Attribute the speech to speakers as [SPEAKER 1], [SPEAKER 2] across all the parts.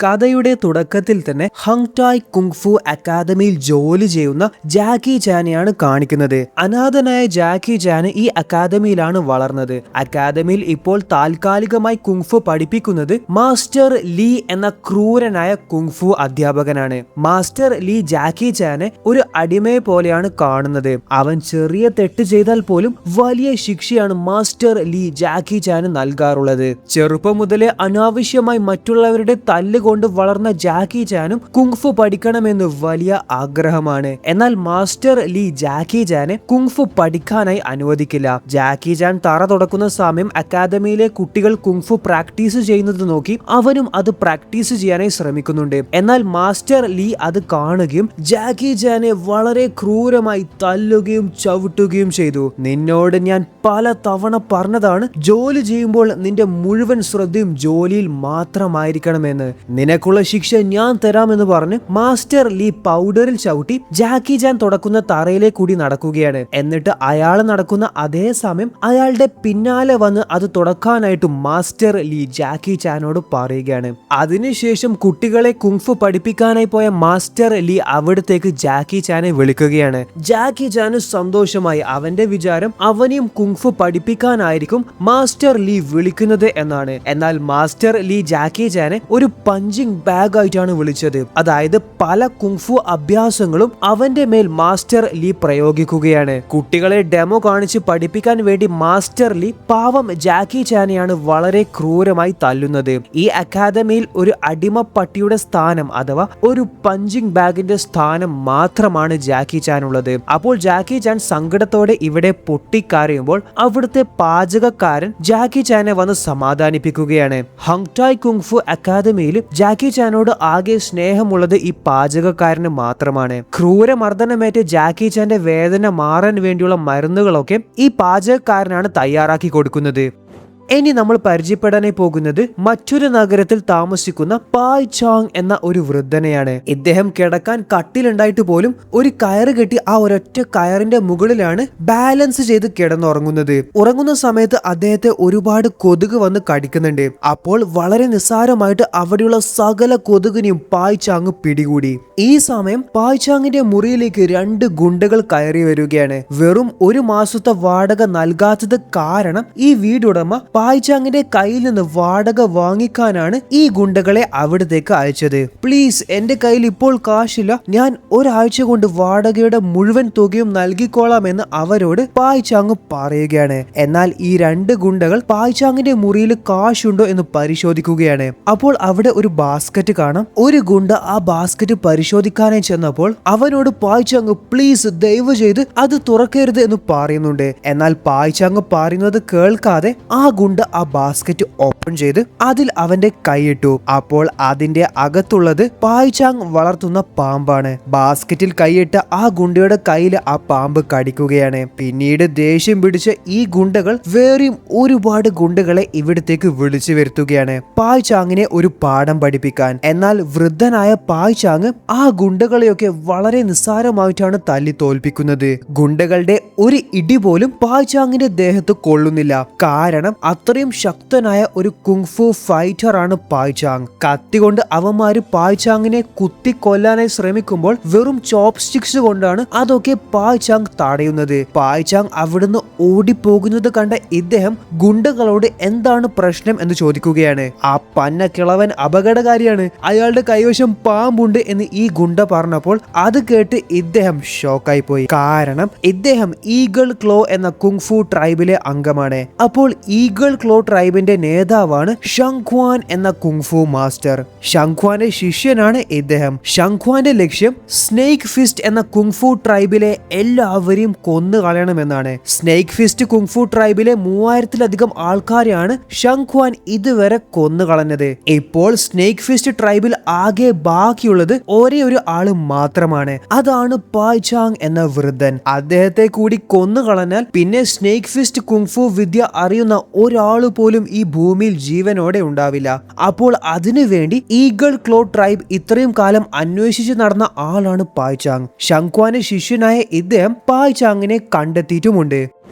[SPEAKER 1] കഥയുടെ തുടക്കത്തിൽ തന്നെ ഹങ്ടായ് കുങ്ഫു അക്കാദമിയിൽ ജോലി ചെയ്യുന്ന ജാക്കി ചാനെയാണ് കാണിക്കുന്നത്. അനാഥനായ ജാക്കി ചാൻ ഈ അക്കാദമിയിലാണ് വളർന്നത്. അക്കാദമിയിൽ ഇപ്പോൾ താൽക്കാലികമായി കുങ്ഫു പഠിപ്പിക്കുന്നത് മാസ്റ്റർ ലീ എന്ന ക്രൂരനായ കുങ്ഫു അധ്യാപകനാണ്. മാസ്റ്റർ ലീ ജാക്കി ചാനെ ഒരു അടിമയെ പോലെയാണ് കാണുന്നത്. അവൻ ചെറിയ തെറ്റ് ചെയ്താൽ പോലും വലിയ ശിക്ഷയാണ് മാസ്റ്റർ ലീ ജാക്കി ചാന് നൽകാറുള്ളത്. ചെറുപ്പം മുതലേ അനാവശ്യമായി മറ്റുള്ളവരുടെ തല്ലുകൊണ്ട് വളർന്ന ജാക്കി ചാനും കുങ്ഫു പഠിക്കണമെന്ന് വലിയ ആഗ്രഹമാണ്. എന്നാൽ മാസ്റ്റർ ലീ ജാക്കി ചാനെ കുങ്ഫു പഠിക്കാനായി അനുവദിക്കില്ല. ജാക്കി ചാൻ തറ തുടക്കുന്ന സമയം അക്കാദമിയിലെ കുട്ടികൾ കുങ്ഫു പ്രാക്ടീസ് ചെയ്യുന്നത് നോക്കി അവനും അത് പ്രാക്ടീസ് ചെയ്യാനായി ശ്രമിക്കുന്നുണ്ട്. എന്നാൽ മാസ്റ്റർ ലീ അത് കാണുകയും ജാക്കി ചാനെ വളരെ ക്രൂരമായി തല്ലുകയും ചവിട്ടുകയും ചെയ്തു. നിന്നോട് ഞാൻ പല തവണ പറഞ്ഞതാണ്, ജോലി ചെയ്യുമ്പോൾ നിന്റെ മുഴുവൻ ശ്രദ്ധയും ജോലിയിൽ മാത്രമായിരിക്കണമെന്ന്. നിനക്കുള്ള ശിക്ഷ ഞാൻ തരാമെന്ന് പറഞ്ഞ് മാസ്റ്റർ ലീ പൗഡറിൽ ചവിട്ടി ജാക്കി ചാൻ തുടക്കുന്ന തറയിലെ കൂടി നടക്കുകയാണ്. എന്നിട്ട് അയാൾ നടക്കുന്ന അതേ സമയം അയാളുടെ പിന്നാലെ വന്ന് അത് തുടക്കാനായിട്ട് മാസ്റ്റർ ലീ ജാക്കി ചാനോട് പറയുകയാണ്. അതിനുശേഷം കുട്ടികളെ കുങ്ഫു പഠിപ്പിക്കാനായി പോയ മാസ്റ്റർ ലീ അവിടത്തേക്ക് ജാക്കി ചാനെ വിളിക്കുകയാണ്. ജാക്കി ചാന് സന്തോഷമായി. അവന്റെ വിചാരം അവനെയും കുങ്ഫു പഠിപ്പിക്കാനായിരിക്കും മാസ്റ്റർ ലീ വിളിക്കുന്നത് എന്നാണ്. എന്നാൽ മാസ്റ്റർ ലീ ജാക്കി ചാനെ ഒരു പഞ്ചിങ് ബാഗ് ആയിട്ടാണ് വിളിച്ചത്. അതായത് പല കുങ്ഫു അഭ്യാസങ്ങളും അവന്റെ മേൽ മാസ്റ്റർ ലീ പ്രയോഗിക്കുകയാണ്. കുട്ടികളെ ഡെമോ കാണിച്ച് പഠിപ്പിക്കാൻ വേണ്ടി മാസ്റ്റർ ലീ പാവം ജാക്കി ചാനെയാണ് വളരെ ക്രൂരമായി തല്ലുന്നത്. ഈ അക്കാദമിയിൽ ഒരു അടിമ പട്ടിയുടെ സ്ഥാനം അഥവാ ഒരു പഞ്ചിങ് ബാഗിന്റെ സ്ഥാനം മാത്രമാണ് ജാക്കി ചാൻ ഉള്ളത്. അപ്പോൾ ജാക്കി ചാൻ സങ്കടത്തോടെ ഇവിടെ പൊട്ടിക്കരയുമ്പോൾ അവിടുത്തെ പാചകക്കാരൻ ജാക്കി ചാനെ വന്ന് സമാധാനിപ്പിക്കുകയാണ്. ഹങ്ടായ് കുങ്ഫു അക്കാദമിയിൽ ജാക്കി ചാനോട് ആകെ സ്നേഹമുള്ളത് ഈ പാചകക്കാരന് മാത്രമാണ്. ക്രൂരമർദ്ദനമേറ്റ ജാക്കി ചാന്റെ വേദന മാറാൻ വേണ്ടിയുള്ള മരുന്നുകളൊക്കെ ഈ പാചകക്കാരനാണ് തയ്യാറാക്കി കൊടുക്കുന്നത്. ഇനി നമ്മൾ പരിചയപ്പെടാനായി പോകുന്നത് മറ്റൊരു നഗരത്തിൽ താമസിക്കുന്ന പായ് ചാങ് എന്ന ഒരു വൃദ്ധനെയാണ്. ഇദ്ദേഹം കിടക്കാൻ കട്ടിലുണ്ടായിട്ട് പോലും ഒരു കയറ് കെട്ടി ആ ഒരൊറ്റ കയറിന്റെ മുകളിലാണ് ബാലൻസ് ചെയ്ത് കിടന്നുറങ്ങുന്നത്. ഉറങ്ങുന്ന സമയത്ത് അദ്ദേഹത്തെ ഒരുപാട് കൊതുക് വന്ന് കടിക്കുന്നുണ്ട്. അപ്പോൾ വളരെ നിസ്സാരമായിട്ട് അവിടെയുള്ള സകല കൊതുകിനെയും പായ് ചാങ് പിടികൂടി. ഈ സമയം പായ് ചാങ്ങിന്റെ മുറിയിലേക്ക് 2 ഗുണ്ടകൾ കയറി വരികയാണ്. വെറും 1 മാസത്തെ വാടക നൽകാത്തത് കാരണം ഈ വീടുടമ പായ് ചാങ്ങിന്റെ കയ്യിൽ നിന്ന് വാടക വാങ്ങിക്കാനാണ് ഈ ഗുണ്ടകളെ അവിടത്തേക്ക് അയച്ചത്. പ്ലീസ്, എന്റെ കയ്യിൽ ഇപ്പോൾ കാശില്ല, ഞാൻ ഒരാഴ്ച കൊണ്ട് വാടകയുടെ മുഴുവൻ തുകയും നൽകിക്കോളാം എന്ന് അവരോട് പായ് ചാങ് പറയുകയാണ്. എന്നാൽ ഈ 2 ഗുണ്ടകൾ പായ് ചാങ്ങിന്റെ മുറിയിൽ കാശുണ്ടോ എന്ന് പരിശോധിക്കുകയാണ്. അപ്പോൾ അവിടെ ഒരു ബാസ്ക്കറ്റ് കാണാം. ഒരു ഗുണ്ട ആ ബാസ്ക്കറ്റ് പരിശോധിക്കാനായി ചെന്നപ്പോൾ അവനോട് പായ് ചാങ് പ്ലീസ് ദയവ് ചെയ്ത് അത് തുറക്കരുത് എന്ന് പറയുന്നുണ്ട്. എന്നാൽ പായ് ചാങ് പറയുന്നത് കേൾക്കാതെ ആ ഗുണ്ട ആ ബാസ്ക്കറ്റ് ഓപ്പൺ ചെയ്ത് അതിൽ അവന്റെ കൈയിട്ടു. അപ്പോൾ അതിന്റെ അകത്തുള്ളത് പായ് ചാങ് വളർത്തുന്ന പാമ്പാണ്. ബാസ്ക്കറ്റിൽ കൈയിട്ട ആ ഗുണ്ടയുടെ കയ്യിൽ ആ പാമ്പ് കടിക്കുകയാണ്. പിന്നീട് ദേഷ്യം പിടിച്ച ഈ ഗുണ്ടകൾ വേറെയും ഒരുപാട് ഗുണ്ടകളെ ഇവിടത്തേക്ക് വിളിച്ചു വരുത്തുകയാണ് പായ് ചാങ്ങിനെ ഒരു പാഠം പഠിപ്പിക്കാൻ. എന്നാൽ വൃദ്ധനായ പായ് ചാങ് ആ ഗുണ്ടകളെയൊക്കെ വളരെ നിസ്സാരമായിട്ടാണ് തല്ലി തോൽപ്പിക്കുന്നത്. ഗുണ്ടകളുടെ ഒരു ഇടി പോലും പായ് ചാങ്ങിന്റെ ദേഹത്ത് കൊള്ളുന്നില്ല. കാരണം അത്രയും ശക്തനായ ഒരു കുങ്ഫു ഫൈറ്റർ ആണ് പായ് ചാങ്. കത്തി കൊണ്ട് അവന്മാര് പായ് ചാങ്ങിനെ കുത്തി കൊല്ലാനായി ശ്രമിക്കുമ്പോൾ വെറും ചോപ്സ്റ്റിക്സ് കൊണ്ടാണ് അതൊക്കെ പായ് ചാങ് തടയുന്നത്. പായ് ചാങ് അവിടുന്ന് ഓടിപ്പോകുന്നത് കണ്ട ഇദ്ദേഹം ഗുണ്ടകളോട് എന്താണ് പ്രശ്നം എന്ന് ചോദിക്കുകയാണ്. ആ പന്ന കിളവൻ അപകടകാരിയാണ്, അയാളുടെ കൈവശം പാമ്പുണ്ട് എന്ന് ഈ ഗുണ്ട പറഞ്ഞപ്പോൾ അത് കേട്ട് ഇദ്ദേഹം ഷോക്കായി പോയി. കാരണം ഇദ്ദേഹം ഈഗിൾ ക്ലോ എന്ന കുങ്ഫു ട്രൈബിലെ അംഗമാണ്. അപ്പോൾ ഈഗിൾ ക്ലോ ട്രൈബിന്റെ നേതാവാണ് ഷങ്ക്വാൻ എന്ന കുങ്ഫു മാസ്റ്റർ. ഷങ്ക്വാന്റെ ശിഷ്യനാണ് ഇദ്ദേഹം. ഷങ്ക്വാന്റെ ലക്ഷ്യം സ്നേക്ക് ഫിസ്റ്റ് എന്ന കുങ്ഫു ട്രൈബിലെ എല്ലാവരെയും കൊന്നു കളയണമെന്നാണ്. സ്നേക്ക് ഫിസ്റ്റ് കുങ്ഫു ട്രൈബിലെ 3000-ലധികം ആൾക്കാരെയാണ് ഷങ്ക്വാൻ ഇതുവരെ കൊന്നു കളഞ്ഞത്. ഇപ്പോൾ സ്നേക്ക് ഫിസ്റ്റ് ട്രൈബിൽ ആകെ ബാക്കിയുള്ളത് ഒരേ ഒരു ആള് മാത്രമാണ്. അതാണ് പായ് ചാങ് എന്ന വൃദ്ധൻ. അദ്ദേഹത്തെ കൂടി കൊന്നു കളഞ്ഞാൽ പിന്നെ സ്നേക്ക് ഫിസ്റ്റ് കുങ്ഫു വിദ്യ അറിയുന്ന ഒരാള് പോലും ഈ ഭൂമിയിൽ ജീവനോടെ ഉണ്ടാവില്ല. അപ്പോൾ അതിനുവേണ്ടി ഈഗിൾ ക്ലോ ട്രൈബ് ഇത്രയും കാലം അന്വേഷിച്ച് നടന്ന ആളാണ് പായ് ചാങ്. ഷങ്ക്വാന്റെ ശിഷ്യനായ ഇദ്ദേഹം പായ് ചാങ്ങിനെ കണ്ടെത്തിയിട്ടുമുണ്ട്.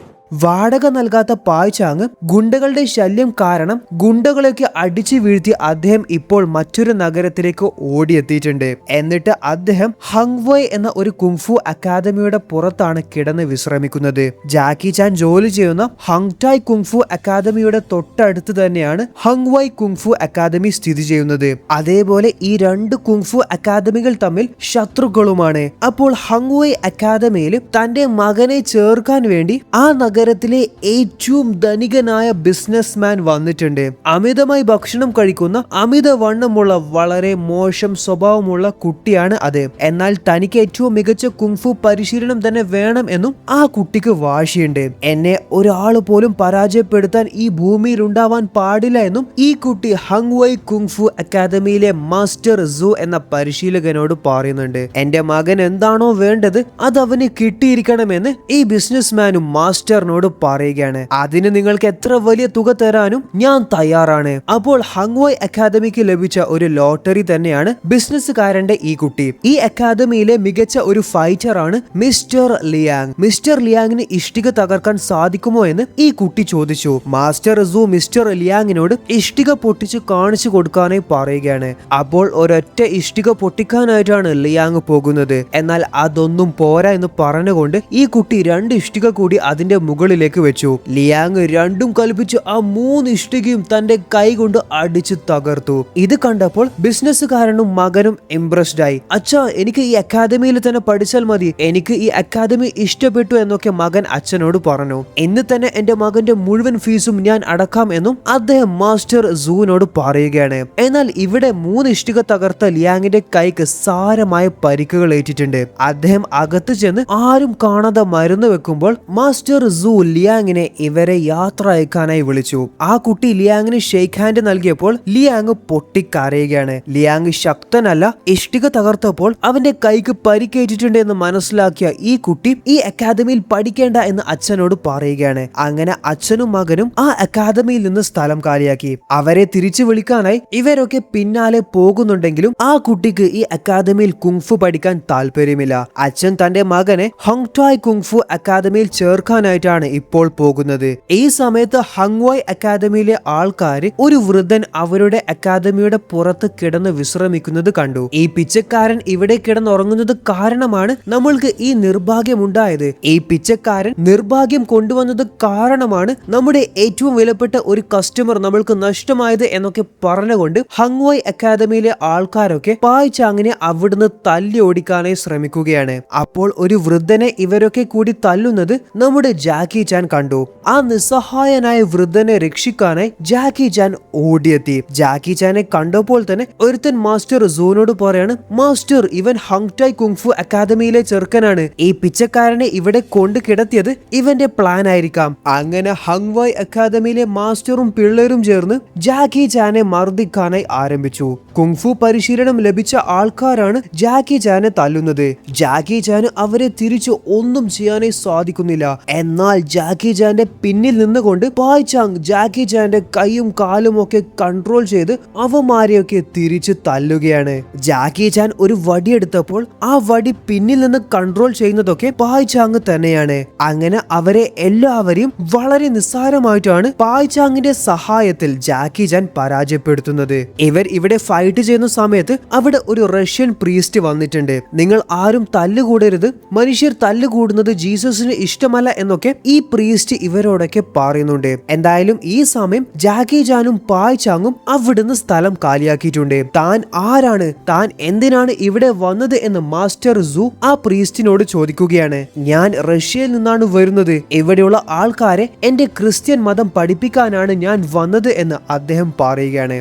[SPEAKER 1] വാടക നൽകാത്ത പായ് ചാങ് ഗുണ്ടകളുടെ ശല്യം കാരണം ഗുണ്ടകളെയൊക്കെ അടിച്ചു വീഴ്ത്തി അദ്ദേഹം ഇപ്പോൾ മറ്റൊരു നഗരത്തിലേക്ക് ഓടിയെത്തിയിട്ടുണ്ട്. എന്നിട്ട് അദ്ദേഹം ഹങ്വോയ് എന്ന ഒരു കുങ്ഫു അക്കാദമിയുടെ പുറത്താണ് കിടന്ന് വിശ്രമിക്കുന്നത്. ജാക്കി ചാൻ ജോലി ചെയ്യുന്ന ഹങ്ടായ് കുങ്ഫു അക്കാദമിയുടെ തൊട്ടടുത്ത് തന്നെയാണ് ഹങ്വോയ് കുങ്ഫു അക്കാദമി സ്ഥിതി ചെയ്യുന്നത്. അതേപോലെ ഈ രണ്ട് കുങ്ഫു അക്കാദമികൾ തമ്മിൽ ശത്രുക്കളുമാണ്. അപ്പോൾ ഹങ്വോയ് അക്കാദമിയിൽ തന്റെ മകനെ ചേർക്കാൻ വേണ്ടി ആ നഗരത്തിലെ ഏറ്റവും ധനികനായ ബിസിനസ്മാൻ വന്നിട്ടുണ്ട്. അമിതമായി ഭക്ഷണം കഴിക്കുന്ന അമിതവണ്ണമുള്ള വളരെ മോശം സ്വഭാവമുള്ള കുട്ടിയാണ് അത്. എന്നാൽ തനിക്ക് ഏറ്റവും മികച്ച കുങ്ഫു പരിശീലനം തന്നെ വേണം എന്നും ആ കുട്ടിക്ക് വാശിയുണ്ട്. എന്നെ ഒരാള് പോലും പരാജയപ്പെടുത്താൻ ഈ ഭൂമിയിൽ ഉണ്ടാവാൻ പാടില്ല എന്നും ഈ കുട്ടി ഹങ്വോയ് കുങ്ഫു അക്കാദമിയിലെ മാസ്റ്റർ സു എന്ന പരിശീലകനോട് പറയുന്നുണ്ട്. എന്റെ മകൻ എന്താണോ വേണ്ടത് അത് അവന് കിട്ടിയിരിക്കണമെന്ന് ഈ ബിസിനസ്മാനും മാസ്റ്ററിനോട് പറയുകയാണ്. അതിന് നിങ്ങൾക്ക് എത്ര വലിയ തുക തരാനും ഞാൻ തയ്യാറാണ്. അപ്പോൾ ഹങ്വോയ് അക്കാദമിക്ക് ലഭിച്ച ഒരു ലോട്ടറി തന്നെയാണ് ബിസിനസ്സുകാരന്റെ ഈ കുട്ടി. ഈ അക്കാദമിയിലെ മികച്ച ഒരു ഫൈറ്റർ ആണ് മിസ്റ്റർ ലിയാങ്. മിസ്റ്റർ ലിയാങ്ങിന് ഇഷ്ടിക തകർക്കാൻ സാധിക്കുമോ എന്ന് ഈ കുട്ടി ചോദിച്ചു. മാസ്റ്റർ സു മിസ്റ്റർ ലിയാങ്ങിനോട് ഇഷ്ടിക പൊട്ടിച്ച് കാണിച്ചു കൊടുക്കാനായി പറയുകയാണ്. അപ്പോൾ ഒരൊറ്റ ഇഷ്ടിക പൊട്ടിക്കാനായിട്ടാണ് ലിയാങ് പോകുന്നത്. എന്നാൽ അതൊന്നും പോരാ എന്ന് പറഞ്ഞുകൊണ്ട് ഈ കുട്ടി 2 ഇഷ്ടിക കൂടി അതിന്റെ മുകളിലേക്ക് വെച്ചു. ലിയാങ് രണ്ടും കൽപ്പിച്ച് ആ 3 ഇഷ്ടികയും തന്റെ കൈ കൊണ്ട് അടിച്ചു തകർത്തു. ഇത് കണ്ടപ്പോൾ ബിസിനസ്സുകാരനും മകനും ഇംപ്രസ്ഡ് ആയി. അച്ഛാ, എനിക്ക് ഈ അക്കാദമിയിൽ തന്നെ പഠിച്ചാൽ മതി, എനിക്ക് ഈ അക്കാദമി ഇഷ്ടപ്പെട്ടു എന്നൊക്കെ മകൻ അച്ഛനോട് പറഞ്ഞു. ഇന്ന് തന്നെ എന്റെ മകന്റെ മുഴുവൻ ഫീസും ഞാൻ അടക്കാം എന്നും അദ്ദേഹം മാസ്റ്റർ സൂവിനോട് പറയുകയാണ്. എന്നാൽ ഇവിടെ 3 ഇഷ്ടിക തകർത്ത ലിയാങ്ങിന്റെ കൈക്ക് സാരമായ പരിക്കുകൾ ഏറ്റിട്ടുണ്ട്. അദ്ദേഹം അകത്ത് ചെന്ന് ആരും കാണാതെ മരുന്ന് വെക്കുമ്പോൾ മാസ്റ്റർ സു ലിയാങ്ങിനെ ഇവരെ യാത്ര അയക്കാനായി വിളിച്ചു. ആ കുട്ടി ലിയാങ്ങിന് ഷെയ്ക്ക് ഹാൻഡ് നൽകിയപ്പോൾ ലിയാങ് പൊട്ടിക്കരയുകയാണ്. ലിയാങ് ശക്തനല്ല. ഇഷ്ടിക തകർത്തപ്പോൾ അവന്റെ കൈക്ക് പരിക്കേറ്റിട്ടുണ്ട് എന്ന് മനസ്സിലാക്കിയ ഈ കുട്ടി ഈ അക്കാദമിയിൽ പഠിക്കേണ്ട എന്ന് അച്ഛനോട് പറയുകയാണ്. അങ്ങനെ അച്ഛനും മകനും ആ അക്കാദമിയിൽ നിന്ന് സ്ഥലം കാലിയാക്കി. അവരെ തിരിച്ചു വിളിക്കാനായി ഇവരൊക്കെ പിന്നാലെ പോകുന്നുണ്ടെങ്കിലും ആ കുട്ടിക്ക് ഈ അക്കാദമിയിൽ കുങ്ഫു പഠിക്കാൻ താല്പര്യമില്ല. അച്ഛൻ തന്റെ മകനെ ഹങ്ടായ് കുങ്ഫു അക്കാദമിയിൽ ചേർക്കാനായിട്ടാണ് ഇപ്പോൾ പോകുന്നത്. ഈ സമയത്ത് ഹങ്വോയ് അക്കാദമിയിലെ ആൾക്കാര് ഒരു വൃദ്ധൻ അവരുടെ അക്കാദമിയുടെ പുറത്ത് കിടന്ന് വിശ്രമിക്കുന്നത് കണ്ടു. ഈ പിച്ചക്കാരൻ ഇവിടെ കിടന്നുറങ്ങുന്നത് കാരണമാണ് നമ്മൾക്ക് ഈ നിർഭാഗ്യമുണ്ടായത്. ഈ പിച്ചക്കാരൻ നിർഭാഗ്യം കൊണ്ടുവന്നത് കാരണമാണ് നമ്മുടെ ഏറ്റവും വിലപ്പെട്ട ഒരു കസ്റ്റമർ നമ്മൾക്ക് നഷ്ടമായത് എന്നൊക്കെ പറഞ്ഞുകൊണ്ട് ഹങ്വോയ് അക്കാദമിയിലെ ആൾക്കാരൊക്കെ പായ് ചാങ്ങിനെ അവിടുന്ന് തല്ലി ഓടിക്കാനായി ശ്രമിക്കുകയാണ്. അപ്പോൾ ഒരു വൃദ്ധനെ ഇവരൊക്കെ കൂടി തല്ലുന്നത് നമ്മുടെ ജാക്കി ചാൻ കണ്ടു. ആ നിസ്സഹായനായ വൃദ്ധനെ രക്ഷിക്കാനായി ജാക്കി ചാൻ ഓടിയെത്തി. ജാക്കി ചാനെ കണ്ടപ്പോൾ തന്നെ ഒരുത്തൻ മാസ്റ്റർ സൂനോട് പറയാണ്, മാസ്റ്റർ, ഇവൻ ഹങ്ടായ് കുങ്ഫു അക്കാദമിയിലെ ചെറുക്കനാണ്. ഈ പിച്ചക്കാരനെ ഇവിടെ കൊണ്ട് കിടത്തിയത് ഇവന്റെ പ്ലാൻ ആയിരിക്കാം. അങ്ങനെ ഹങ്വോയ് അക്കാദമിയിലെ മാസ്റ്ററും പിള്ളേരും ചേർന്ന് ജാക്കി ചാനെ മർദ്ദിക്കാനായി ആരംഭിച്ചു. കുങ്ഫു പരിശീലനം ലഭിച്ച ആൾക്കാരാണ് ജാക്കി ചാനെ തല്ലുന്നത്. ജാക്കി ചാന് അവരെ തിരിച്ചു ഒന്നും ചെയ്യാനേ സാധിക്കുന്നില്ല. എന്നാൽ ജാക്കി ചാന്റെ പിന്നിൽ നിന്നുകൊണ്ട് പായ് ചാങ് ജാക്കി ചാന്റെ കൈയും കാലും ഒക്കെ കൺട്രോൾ ചെയ്ത് അവന്മാരെയൊക്കെ തിരിച്ചു തല്ലുകയാണ്. ജാക്കി ചാൻ ഒരു വടിയെടുത്തപ്പോൾ ആ വടി പിന്നിൽ നിന്ന് കൺട്രോൾ ചെയ്യുന്നതൊക്കെ പായ് ചാങ് തന്നെയാണ്. അങ്ങനെ അവരെ എല്ലാവരെയും വളരെ നിസ്സാരമായിട്ടാണ് പായ് ചാങ്ങിന്റെ സഹായത്തിൽ ജാക്കി ചാൻ പരാജയപ്പെടുത്തുന്നത്. ഇവർ ഇവിടെ ഫൈറ്റ് ചെയ്യുന്ന സമയത്ത് അവിടെ ഒരു റഷ്യൻ പ്രീസ്റ്റ് വന്നിട്ടുണ്ട്. നിങ്ങൾ ആരും തല്ലുകൂടരുത്, മനുഷ്യർ തല്ലുകൂടുന്നത് ജീസസിന് ഇഷ്ടമല്ല എന്നൊക്കെ ഈ പ്രീസ്റ്റ് ഇവരോടൊക്കെ പറയുന്നുണ്ട്. എന്തായാലും ഈ സമയം ജാക്കി ചാനും പായ് ചാങ്ങും അവിടുന്ന് സ്ഥലം കാലിയാക്കിയിട്ടുണ്ട്. താൻ ആരാണ്, താൻ എന്തിനാണ് ഇവിടെ വന്നത് എന്ന് മാസ്റ്റർ സു ആ പ്രീസ്റ്റിനോട് ചോദിക്കുകയാണ്. ഞാൻ റഷ്യയിൽ നിന്നാണ് വരുന്നത്. ഇവിടെയുള്ള ആൾക്കാരെ എന്റെ ക്രിസ്ത്യൻ മതം പഠിപ്പിക്കാനാണ് ഞാൻ വന്നത് എന്ന് അദ്ദേഹം പറയുകയാണ്.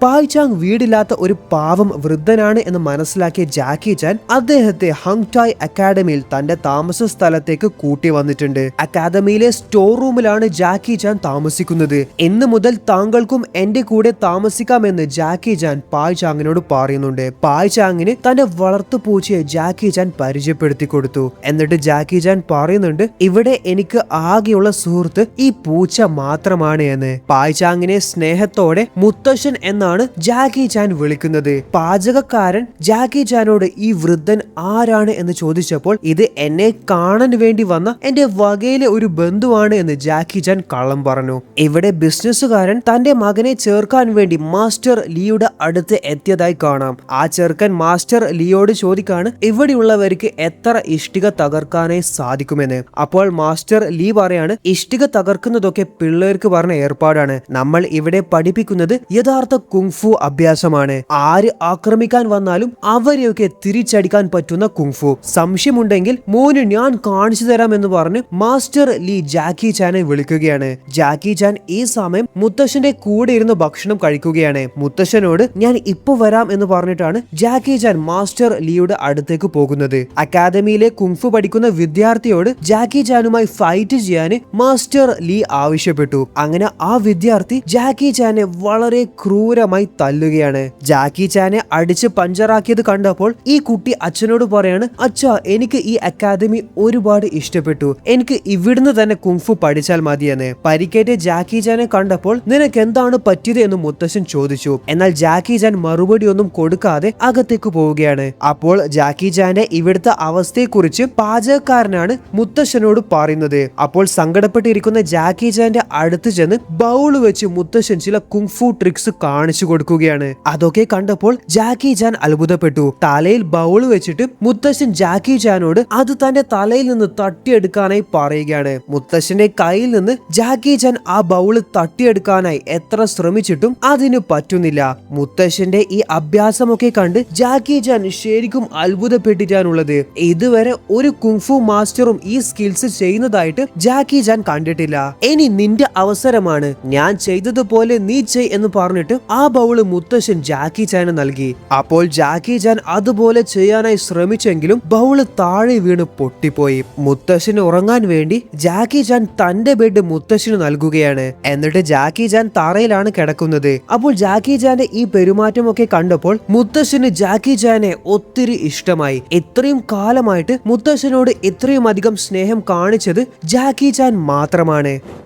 [SPEAKER 1] പായ് ചാങ് വീടില്ലാത്ത ഒരു പാവം വൃദ്ധനാണ് എന്ന് മനസ്സിലാക്കിയ ജാക്കി ചാൻ അദ്ദേഹത്തെ ഹങ്ടായ് അക്കാദമിയിൽ തന്റെ താമസ സ്ഥലത്തേക്ക് കൂട്ടി വന്നിട്ടുണ്ട്. അക്കാദമിയിലെ സ്റ്റോർ റൂമിലാണ് ജാക്കി ചാൻ താമസിക്കുന്നത്. ഇന്ന് മുതൽ താങ്കൾക്കും എന്റെ കൂടെ താമസിക്കാമെന്ന് ജാക്കി ചാൻ പായ് ചാങ്ങിനോട് പറയുന്നുണ്ട്. പായ് ചാങ്ങിന് തന്റെ വളർത്തു പൂച്ചയെ ജാക്കി ചാൻ പരിചയപ്പെടുത്തി കൊടുത്തു. എന്നിട്ട് ജാക്കി ചാൻ പറയുന്നുണ്ട്, ഇവിടെ എനിക്ക് ആകെയുള്ള സുഹൃത്ത് ഈ പൂച്ച മാത്രമാണ് എന്ന്. പായ് ചാങ്ങിനെ സ്നേഹത്തോടെ മുത്തശ്ശൻ എന്ന എന്നാണ് ജാക്കി ചാൻ വിളിക്കുന്നത്. പാചകക്കാരൻ ജാക്കി ചാനോട് ഈ വൃദ്ധൻ ആരാണ് എന്ന് ചോദിച്ചപ്പോൾ ഇത് എന്നെ കാണാൻ വേണ്ടി വന്ന എന്റെ വകയിലെ ഒരു ബന്ധുവാണ് എന്ന് ജാക്കി ചാൻ കള്ളം പറഞ്ഞു. ഇവിടെ ബിസിനസ്സുകാരൻ തന്റെ മകനെ ചേർക്കാൻ വേണ്ടി മാസ്റ്റർ ലീയുടെ അടുത്ത് എത്തിയതായി കാണാം. ആ ചെറുക്കൻ മാസ്റ്റർ ലീയോട് ചോദിക്കാണ് ഇവിടെയുള്ളവർക്ക് എത്ര ഇഷ്ടിക തകർക്കാനായി സാധിക്കുമെന്ന്. അപ്പോൾ മാസ്റ്റർ ലീ പറയാണ് ഇഷ്ടിക തകർക്കുന്നതൊക്കെ പിള്ളേർക്ക് പറഞ്ഞ ഏർപ്പാടാണ്. നമ്മൾ ഇവിടെ പഠിപ്പിക്കുന്നത് യഥാർത്ഥ കുങ്ഫു അഭ്യാസമാണ്. ആര് ആക്രമിക്കാൻ വന്നാലും അവരെയൊക്കെ തിരിച്ചടിക്കാൻ പറ്റുന്ന കുങ്ഫു. സംശയമുണ്ടെങ്കിൽ മോന് ഞാൻ കാണിച്ചു തരാം എന്ന് പറഞ്ഞ് മാസ്റ്റർ ലീ ജാക്കി ചാനെ വിളിക്കുകയാണ്. ജാക്കി ചാൻ ഈ സമയം മുത്തശ്ശന്റെ കൂടെ ഇരുന്ന് ഭക്ഷണം കഴിക്കുകയാണ്. മുത്തശ്ശനോട് ഞാൻ ഇപ്പൊ വരാം എന്ന് പറഞ്ഞിട്ടാണ് ജാക്കി ചാൻ മാസ്റ്റർ ലീയുടെ അടുത്തേക്ക് പോകുന്നത്. അക്കാദമിയിലെ കുങ്ഫു പഠിക്കുന്ന വിദ്യാർത്ഥിയോട് ജാക്കി ചാനുമായി ഫൈറ്റ് ചെയ്യാൻ മാസ്റ്റർ ലീ ആവശ്യപ്പെട്ടു. അങ്ങനെ ആ വിദ്യാർത്ഥി ജാക്കി ചാനെ വളരെ ക്രൂരമായി തല്ലുകയാണ്. ജാക്കി ചാനെ അടിച്ച് പഞ്ചറാക്കിയത് കണ്ടപ്പോൾ ഈ കുട്ടി അച്ഛനോട് പറയാണ് അച്ഛാ എനിക്ക് ഈ അക്കാദമി ഒരുപാട് ഇഷ്ടപ്പെട്ടു, എനിക്ക് ഇവിടുന്ന് തന്നെ കുങ്ഫു പഠിച്ചാൽ മതിയെന്ന്. പരിക്കേറ്റ ജാക്കി ചാനെ കണ്ടപ്പോൾ നിനക്ക് എന്താണ് പറ്റിയത് എന്ന് മുത്തശ്ശൻ ചോദിച്ചു. എന്നാൽ ജാക്കി ചാൻ മറുപടി ഒന്നും കൊടുക്കാതെ അകത്തേക്ക് പോവുകയാണ്. അപ്പോൾ ജാക്കി ചാന്റെ ഇവിടുത്തെ അവസ്ഥയെക്കുറിച്ച് പാചകക്കാരനാണ് മുത്തശ്ശനോട് പറയുന്നത്. അപ്പോൾ സങ്കടപ്പെട്ടിരിക്കുന്ന ജാക്കി ചാന്റെ അടുത്ത് ചെന്ന് ബൗള് വെച്ച് മുത്തശ്ശൻ ചില കുങ്ഫു ട്രിക്സ് കാണിച്ചു കൊടുക്കുകയാണ്. അതൊക്കെ കണ്ടപ്പോൾ ജാക്കി ചാൻ അത്ഭുതപ്പെട്ടു. തലയിൽ ബൗള് വെച്ചിട്ട് മുത്തശ്ശൻ ജാക്കി ചാനോട് അത് തന്റെ തലയിൽ നിന്ന് തട്ടിയെടുക്കാനായി പറയുകയാണ്. മുത്തശ്ശന്റെ കയ്യിൽ നിന്ന് ജാക്കി ചാൻ ആ ബൗള് തട്ടിയെടുക്കാനായി എത്ര ശ്രമിച്ചിട്ടും അതിന് പറ്റുന്നില്ല. മുത്തശ്ശന്റെ ഈ അഭ്യാസമൊക്കെ കണ്ട് ജാക്കി ചാൻ ശരിക്കും അത്ഭുതപ്പെട്ടിട്ടാണുള്ളത്. ഇതുവരെ ഒരു കുങ്ഫു മാസ്റ്ററും ഈ സ്കിൽസ് ചെയ്യുന്നതായിട്ട് ജാക്കി ചാൻ കണ്ടിട്ടില്ല. ഇനി നിന്റെ അവസരമാണ്, ഞാൻ ചെയ്തതുപോലെ നീ ചെയ് എന്ന് പറഞ്ഞിട്ട് ആ ബൗള് മുത്തശ്ശൻ ജാക്കി ചാന് നൽകി. അപ്പോൾ ജാക്കി ചാൻ അതുപോലെ ചെയ്യാനായി ശ്രമിച്ചെങ്കിലും ബൗള് താഴെ വീണ് പൊട്ടിപ്പോയി. മുത്തശ്ശന് ഉറങ്ങാൻ വേണ്ടി ജാക്കി ചാൻ തന്റെ ബെഡ് മുത്തശ്ശന് നൽകുകയാണ്. എന്നിട്ട് ജാക്കി ചാൻ തറയിലാണ് കിടക്കുന്നത്. അപ്പോൾ ജാക്കി ചാന്റെ ഈ പെരുമാറ്റമൊക്കെ കണ്ടപ്പോൾ മുത്തശ്ശന് ജാക്കി ചാനെ ഒത്തിരി ഇഷ്ടമായി. ഇത്രയും കാലമായിട്ട് മുത്തശ്ശനോട് ഇത്രയും അധികം സ്നേഹം കാണിച്ചത് ജാക്കി ചാൻ മാത്രമാണ്.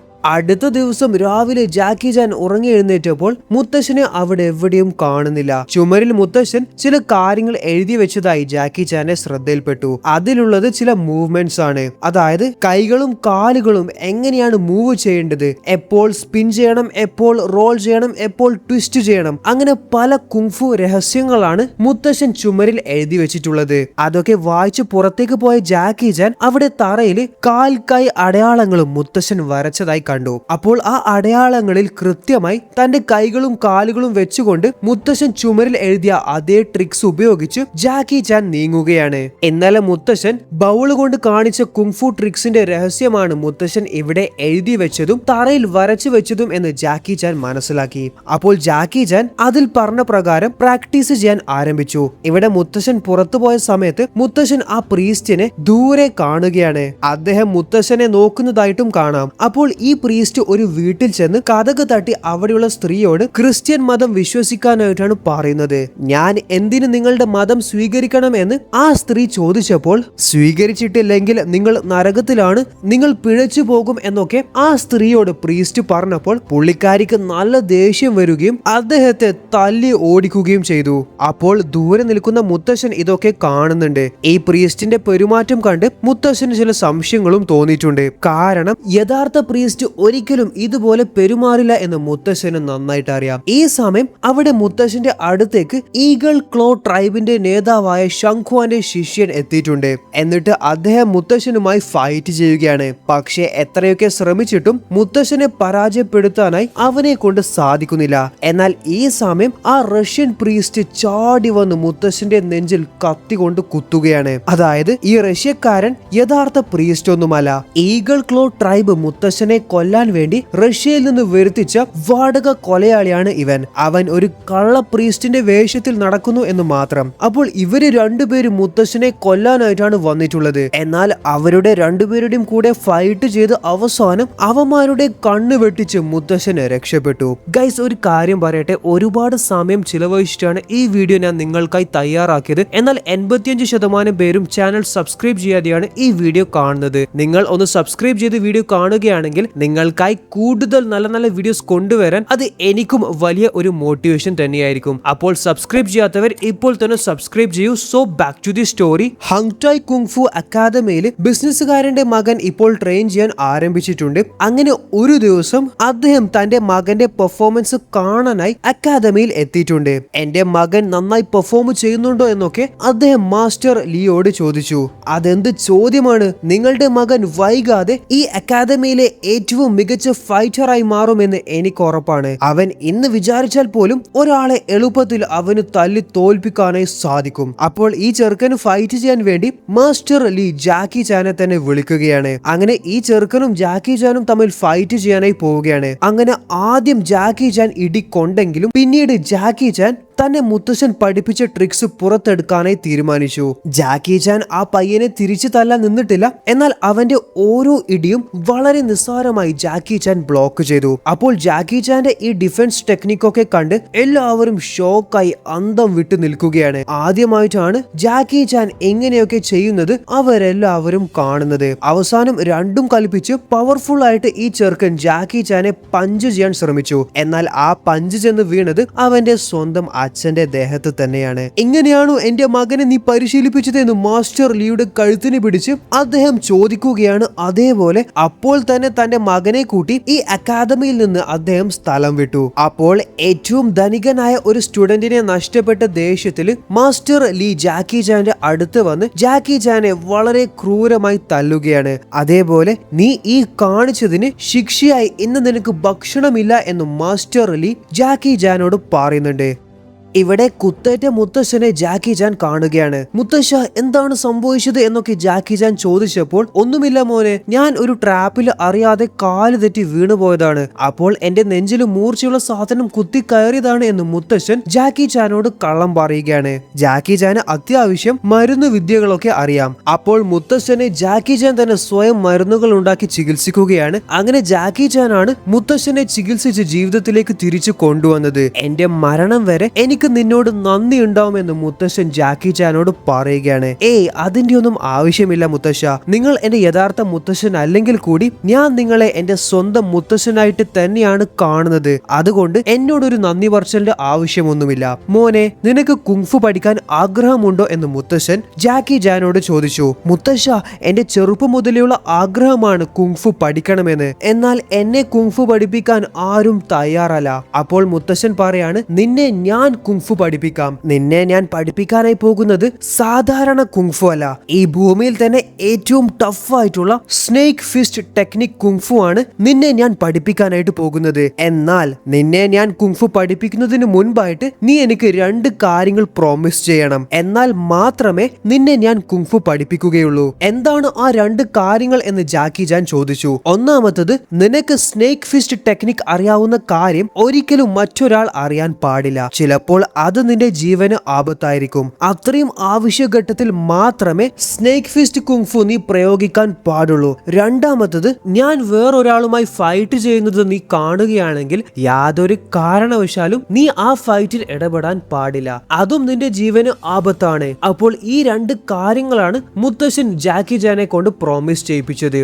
[SPEAKER 1] അടുത്ത ദിവസം രാവിലെ ജാക്കി ചാൻ ഉറങ്ങി എഴുന്നേറ്റപ്പോൾ മുത്തശ്ശനെ അവിടെ എവിടെയും കാണുന്നില്ല. ചുമരിൽ മുത്തശ്ശൻ ചില കാര്യങ്ങൾ എഴുതി വെച്ചതായി ജാക്കി ചാന്റെ ശ്രദ്ധയിൽപ്പെട്ടു. അതിലുള്ളത് ചില മൂവ്മെന്റ്സ് ആണ്. അതായത് കൈകളും കാലുകളും എങ്ങനെയാണ് മൂവ് ചെയ്യേണ്ടത്, എപ്പോൾ സ്പിൻ ചെയ്യണം, എപ്പോൾ റോൾ ചെയ്യണം, എപ്പോൾ ട്വിസ്റ്റ് ചെയ്യണം, അങ്ങനെ പല കുങ്ഫു രഹസ്യങ്ങളാണ് മുത്തശ്ശൻ ചുമരിൽ എഴുതി വെച്ചിട്ടുള്ളത്. അതൊക്കെ വായിച്ചു പുറത്തേക്ക് പോയ ജാക്കി ചാൻ അവിടെ തറയിൽ കാൽ കൈ അടയാളങ്ങളും മുത്തശ്ശൻ വരച്ചതായി കണ്ടു. അപ്പോൾ ആ അടയാളങ്ങളിൽ കൃത്യമായി തന്റെ കൈകളും കാലുകളും വെച്ചുകൊണ്ട് മുത്തശ്ശൻ ചുമരിൽ എഴുതിയ അതേ ട്രിക്സ് ഉപയോഗിച്ച് ജാക്കി ചാൻ നീങ്ങുകയാണ്. ഇന്നലെ മുത്തശ്ശൻ ബൗള് കൊണ്ട് കാണിച്ച കുങ്ഫു ട്രിക്സിന്റെ രഹസ്യമാണ് മുത്തശ്ശൻ ഇവിടെ എഴുതി വെച്ചതും തറയിൽ വരച്ചു വെച്ചതും എന്ന് ജാക്കി ചാൻ മനസ്സിലാക്കി. അപ്പോൾ ജാക്കി ചാൻ അതിൽ പറഞ്ഞ പ്രകാരം പ്രാക്ടീസ് ചെയ്യാൻ ആരംഭിച്ചു. ഇവിടെ മുത്തശ്ശൻ പുറത്തു പോയ സമയത്ത് മുത്തശ്ശൻ ആ പ്രീസ്റ്റിനെ ദൂരെ കാണുകയാണ്. അദ്ദേഹം മുത്തശ്ശനെ നോക്കുന്നതായിട്ടും കാണാം. അപ്പോൾ ഈ പ്രീസ്റ്റ് ഒരു വീട്ടിൽ ചെന്ന് കതക് തട്ടി അവിടെയുള്ള സ്ത്രീയോട് ക്രിസ്ത്യൻ മതം വിശ്വസിക്കാനായിട്ടാണ് പറയുന്നത്. ഞാൻ എന്തിനു നിങ്ങളുടെ മതം സ്വീകരിക്കണം എന്ന് ആ സ്ത്രീ ചോദിച്ചപ്പോൾ സ്വീകരിച്ചിട്ടില്ലെങ്കിൽ നിങ്ങൾ നരകത്തിലാണ്, നിങ്ങൾ പിഴച്ചു പോകും എന്നൊക്കെ ആ സ്ത്രീയോട് പ്രീസ്റ്റ് പറഞ്ഞപ്പോൾ പുള്ളിക്കാരിക്ക് നല്ല ദേഷ്യം വരികയും അദ്ദേഹത്തെ തല്ലി ഓടിക്കുകയും ചെയ്തു. അപ്പോൾ ദൂരെ നിൽക്കുന്ന മുത്തശ്ശൻ ഇതൊക്കെ കാണുന്നുണ്ട്. ഈ പ്രീസ്റ്റിന്റെ പെരുമാറ്റം കണ്ട് മുത്തശ്ശന് ചില സംശയങ്ങളും തോന്നിയിട്ടുണ്ട്. കാരണം യഥാർത്ഥ പ്രീസ്റ്റ് ഒരിക്കലും ഇതുപോലെ പെരുമാറില്ല എന്ന് മുത്തശ്ശന് നന്നായിട്ട് അറിയാം. ഈ സമയം അവിടെ മുത്തശ്ശന്റെ അടുത്തേക്ക് ഈഗിൾ ക്ലോ ട്രൈബിന്റെ നേതാവായ ശംഖുവാന്റെ ശിഷ്യൻ എത്തിയിട്ടുണ്ട്. എന്നിട്ട് അദ്ദേഹം മുത്തശ്ശനുമായി ഫൈറ്റ് ചെയ്യുകയാണ്. പക്ഷെ എത്രയൊക്കെ ശ്രമിച്ചിട്ടും മുത്തശ്ശനെ പരാജയപ്പെടുത്താനായി അവനെ കൊണ്ട് സാധിക്കുന്നില്ല. എന്നാൽ ഈ സമയം ആ റഷ്യൻ പ്രീസ്റ്റ് ചാടി വന്ന് മുത്തശ്ശന്റെ നെഞ്ചിൽ കത്തി കൊണ്ട് കുത്തുകയാണ്. അതായത് ഈ റഷ്യക്കാരൻ യഥാർത്ഥ പ്രീസ്റ്റ് ഒന്നുമല്ല. ഈഗിൾ ക്ലോ ട്രൈബ് മുത്തശ്ശനെ കൊല്ലാൻ വേണ്ടി റഷ്യയിൽ നിന്ന് വരുത്തിച്ച വാടക കൊലയാളിയാണ് ഇവൻ. അവൻ ഒരു കള്ള പ്രീസ്റ്റിന്റെ വേഷത്തിൽ നടക്കുന്നു എന്ന് മാത്രം. അപ്പോൾ ഇവര് രണ്ടുപേരും മുത്തശ്ശനെ കൊല്ലാനായിട്ടാണ് വന്നിട്ടുള്ളത്. എന്നാൽ അവരുടെ രണ്ടുപേരുടെയും കൂടെ ഫൈറ്റ് ചെയ്ത് അവസാനം അവന്മാരുടെ കണ്ണ് വെട്ടിച്ച് മുത്തശ്ശന് രക്ഷപ്പെട്ടു. ഗൈസ്, ഒരു കാര്യം പറയട്ടെ, ഒരുപാട് സമയം ചിലവഴിച്ചിട്ടാണ് ഈ വീഡിയോ ഞാൻ നിങ്ങൾക്കായി തയ്യാറാക്കിയത്. എന്നാൽ 85% പേരും ചാനൽ സബ്സ്ക്രൈബ് ചെയ്യാതെയാണ് ഈ വീഡിയോ കാണുന്നത്. നിങ്ങൾ ഒന്ന് സബ്സ്ക്രൈബ് ചെയ്ത് വീഡിയോ കാണുകയാണെങ്കിൽ നിങ്ങൾക്കായി കൂടുതൽ നല്ല നല്ല വീഡിയോസ് കൊണ്ടുവരാൻ അത് എനിക്കും വലിയ ഒരു മോട്ടിവേഷൻ തന്നെയായിരിക്കും. അപ്പോൾ സബ്സ്ക്രൈബ് ചെയ്യാത്തവർ ഇപ്പോൾ തന്നെ സബ്സ്ക്രൈബ് ചെയ്യൂ. So back to the story. ഹങ്ടായ് കുങ്ഫു അക്കാദമിയിൽ ബിസിനസ്സുകാരന്റെ മകൻ ഇപ്പോൾ ട്രെയിൻ ചെയ്യാൻ ആരംഭിച്ചിട്ടുണ്ട്. അങ്ങനെ ഒരു ദിവസം അദ്ദേഹം തന്റെ മകന്റെ പെർഫോമൻസ് കാണാനായി അക്കാദമിയിൽ എത്തിയിട്ടുണ്ട്. എന്റെ മകൻ നന്നായി പെർഫോം ചെയ്യുന്നുണ്ടോ എന്നൊക്കെ അദ്ദേഹം മാസ്റ്റർ ലിയോട് ചോദിച്ചു. അതെന്ത് ചോദ്യമാണ്? നിങ്ങളുടെ മകൻ വൈകാതെ ഈ അക്കാദമിയിലെ ഏറ്റവും മികച്ച ഫൈറ്ററായി മാറുമെന്ന് എനിക്ക് ഉറപ്പാണ്. അവൻ ഇന്ന് വിചാരിച്ചാൽ പോലും ഒരാളെ എളുപ്പത്തിൽ അവന് തല്ലി തോൽപ്പിക്കാനായി സാധിക്കും. അപ്പോൾ ഈ ചെറുക്കന് ഫൈറ്റ് ചെയ്യാൻ വേണ്ടി മാസ്റ്റർ ലീ ജാക്കി ചാനെ തന്നെ വിളിക്കുകയാണ്. അങ്ങനെ ഈ ചെറുക്കനും ജാക്കി ചാനും തമ്മിൽ ഫൈറ്റ് ചെയ്യാനായി പോവുകയാണ്. അങ്ങനെ ആദ്യം ജാക്കി ചാൻ ഇടിക്കൊണ്ടെങ്കിലും പിന്നീട് ജാക്കി ചാൻ തന്നെ മുത്തശ്ശൻ പഠിപ്പിച്ച ട്രിക്സ് പുറത്തെടുക്കാനായി തീരുമാനിച്ചു. ജാക്കി ചാൻ ആ പയ്യനെ തിരിച്ചു തല്ലാൻ നിന്നിട്ടില്ല. എന്നാൽ അവന്റെ ഓരോ ഇടിയും വളരെ നിസ്സാരമായി ജാക്കി ചാൻ ബ്ലോക്ക് ചെയ്തു. അപ്പോൾ ജാക്കി ചാന്റെ ഈ ഡിഫൻസ് ടെക്നിക്കൊക്കെ കണ്ട് എല്ലാവരും ഷോക്കായി അന്തം വിട്ടു നിൽക്കുകയാണ്. ആദ്യമായിട്ടാണ് ജാക്കി ചാൻ എങ്ങനെയൊക്കെ ചെയ്യുന്നത് അവരെല്ലാവരും കാണുന്നത്. അവസാനം രണ്ടും കൽപ്പിച്ച് പവർഫുൾ ആയിട്ട് ഈ ചെറുക്കൻ ജാക്കി ചാനെ പഞ്ച് ചെയ്യാൻ ശ്രമിച്ചു. എന്നാൽ ആ പഞ്ച് ചെന്ന് വീണത് അവന്റെ സ്വന്തം അച്ഛന്റെ ദേഹത്ത് തന്നെയാണ്. എങ്ങനെയാണോ എന്റെ മകനെ നീ പരിശീലിപ്പിച്ചത് എന്ന് മാസ്റ്റർ ലീയുടെ കഴുത്തിന് പിടിച്ച് അദ്ദേഹം ചോദിക്കുകയാണ്. അതേപോലെ അപ്പോൾ തന്നെ തന്റെ മകനെ കൂട്ടി ഈ അക്കാദമിയിൽ നിന്ന് അദ്ദേഹം സ്ഥലം വിട്ടു. അപ്പോൾ ഏറ്റവും ധനികനായ ഒരു സ്റ്റുഡന്റിനെ നഷ്ടപ്പെട്ട ദേഷ്യത്തിൽ മാസ്റ്റർ ലീ ജാക്കി ചാന്റെ അടുത്ത് വന്ന് ജാക്കി ചാനെ വളരെ ക്രൂരമായി തല്ലുകയാണ്. അതേപോലെ നീ ഈ കാണിച്ചതിന് ശിക്ഷയായി ഇന്ന് നിനക്ക് ഭക്ഷണമില്ല എന്ന് മാസ്റ്റർ ലീ ജാക്കി ചാനോട് പറയുന്നുണ്ട്. ഇവിടെ കുത്തേറ്റ മുത്തശ്ശനെ ജാക്കി ചാൻ കാണുകയാണ്. മുത്തശ്ശ എന്താണ് സംഭവിച്ചത് എന്നൊക്കെ ജാക്കി ചാൻ ചോദിച്ചപ്പോൾ ഒന്നുമില്ല മോനെ, ഞാൻ ഒരു ട്രാപ്പിൽ അറിയാതെ കാല് തെറ്റി വീണുപോയതാണ്. അപ്പോൾ എന്റെ നെഞ്ചിൽ മൂർച്ചയുള്ള സാധനം കുത്തി കയറിയതാണ് എന്ന് മുത്തശ്ശൻ ജാക്കി ചാനോട് കള്ളം പറയുകയാണ്. ജാക്കി ചാന് അത്യാവശ്യം മരുന്ന് വിദ്യകളൊക്കെ അറിയാം. അപ്പോൾ മുത്തശ്ശനെ ജാക്കി ചാൻ തന്നെ സ്വയം മരുന്നുകൾ ഉണ്ടാക്കി ചികിത്സിക്കുകയാണ്. അങ്ങനെ ജാക്കി ചാനാണ് മുത്തശ്ശനെ ചികിത്സിച്ച് ജീവിതത്തിലേക്ക് തിരിച്ചു കൊണ്ടുവന്നത്. എന്റെ മരണം വരെ എനിക്ക് നിന്നോട് നന്ദി ഉണ്ടാവുമെന്ന് മുത്തശ്ശൻ ജാക്കി ചാനോട് പറയുകയാണ്. അതിന്റെ ഒന്നും ആവശ്യമില്ല മുത്തശ്ശ. നിങ്ങൾ എന്റെ യഥാർത്ഥ മുത്തശ്ശൻ അല്ലെങ്കിൽ കൂടി ഞാൻ നിങ്ങളെ എന്റെ സ്വന്തം മുത്തശ്ശനായിട്ട് തന്നെയാണ് കാണുന്നത്. അതുകൊണ്ട് എന്നോടൊരു നന്ദി പറച്ചിലിന്റെ ആവശ്യമൊന്നുമില്ല. മോനെ, നിനക്ക് കുങ്ഫു പഠിക്കാൻ ആഗ്രഹമുണ്ടോ എന്ന് മുത്തശ്ശൻ ജാക്കി ചാനോട് ചോദിച്ചു. മുത്തശ്ശ, എന്റെ ചെറുപ്പം മുതലുള്ള ആഗ്രഹമാണ് കുങ്ഫു പഠിക്കണമെന്ന്. എന്നാൽ എന്നെ കുങ്ഫു പഠിപ്പിക്കാൻ ആരും തയ്യാറല്ല. അപ്പോൾ മുത്തശ്ശൻ പറയാണ്, നിന്നെ ഞാൻ കുങ്ഫു പഠിപ്പിക്കാം. നിന്നെ ഞാൻ പഠിപ്പിക്കാനായി പോകുന്നത് സാധാരണ കുങ്ഫു അല്ല. ഈ ഭൂമിയിൽ തന്നെ ഏറ്റവും ടഫ് ആയിട്ടുള്ള സ്നേക്ക് ഫിസ്റ്റ് ടെക്നിക് കുങ്ഫു ആണ് നിന്നെ ഞാൻ പഠിപ്പിക്കാനായിട്ട് പോകുന്നത്. എന്നാൽ നിന്നെ ഞാൻ കുങ്ഫു പഠിപ്പിക്കുന്നതിന് മുൻപായിട്ട് നീ എനിക്ക് 2 കാര്യങ്ങൾ പ്രോമിസ് ചെയ്യണം. എന്നാൽ മാത്രമേ നിന്നെ ഞാൻ കുങ്ഫു പഠിപ്പിക്കുകയുള്ളൂ. എന്താണ് ആ 2 കാര്യങ്ങൾ എന്ന് ജാക്കി ചാൻ ചോദിച്ചു. ഒന്നാമത്തത്, നിനക്ക് സ്നേക്ക് ഫിസ്റ്റ് ടെക്നിക് അറിയാവുന്ന കാര്യം ഒരിക്കലും മറ്റൊരാൾ അറിയാൻ പാടില്ല. ചിലപ്പോൾ അത് നിന്റെ ജീവന് ആപത്തായിരിക്കും. അത്രയും ആവശ്യഘട്ടത്തിൽ മാത്രമേ സ്നേക്ക് ഫിസ്റ്റ് കുങ്ഫു നീ പ്രയോഗിക്കാൻ പാടുള്ളൂ. രണ്ടാമത്തത്, ഞാൻ വേറൊരാളുമായി ഫൈറ്റ് ചെയ്യുന്നത് നീ കാണുകയാണെങ്കിൽ യാതൊരു കാരണവശാലും നീ ആ ഫൈറ്റിൽ ഇടപെടാൻ പാടില്ല. അതും നിന്റെ ജീവന് ആപത്താണ്. അപ്പോൾ ഈ 2 കാര്യങ്ങളാണ് മുത്തശ്ശൻ ജാക്കി ചാനെ കൊണ്ട് പ്രോമിസ് ചെയ്യിപ്പിച്ചത്.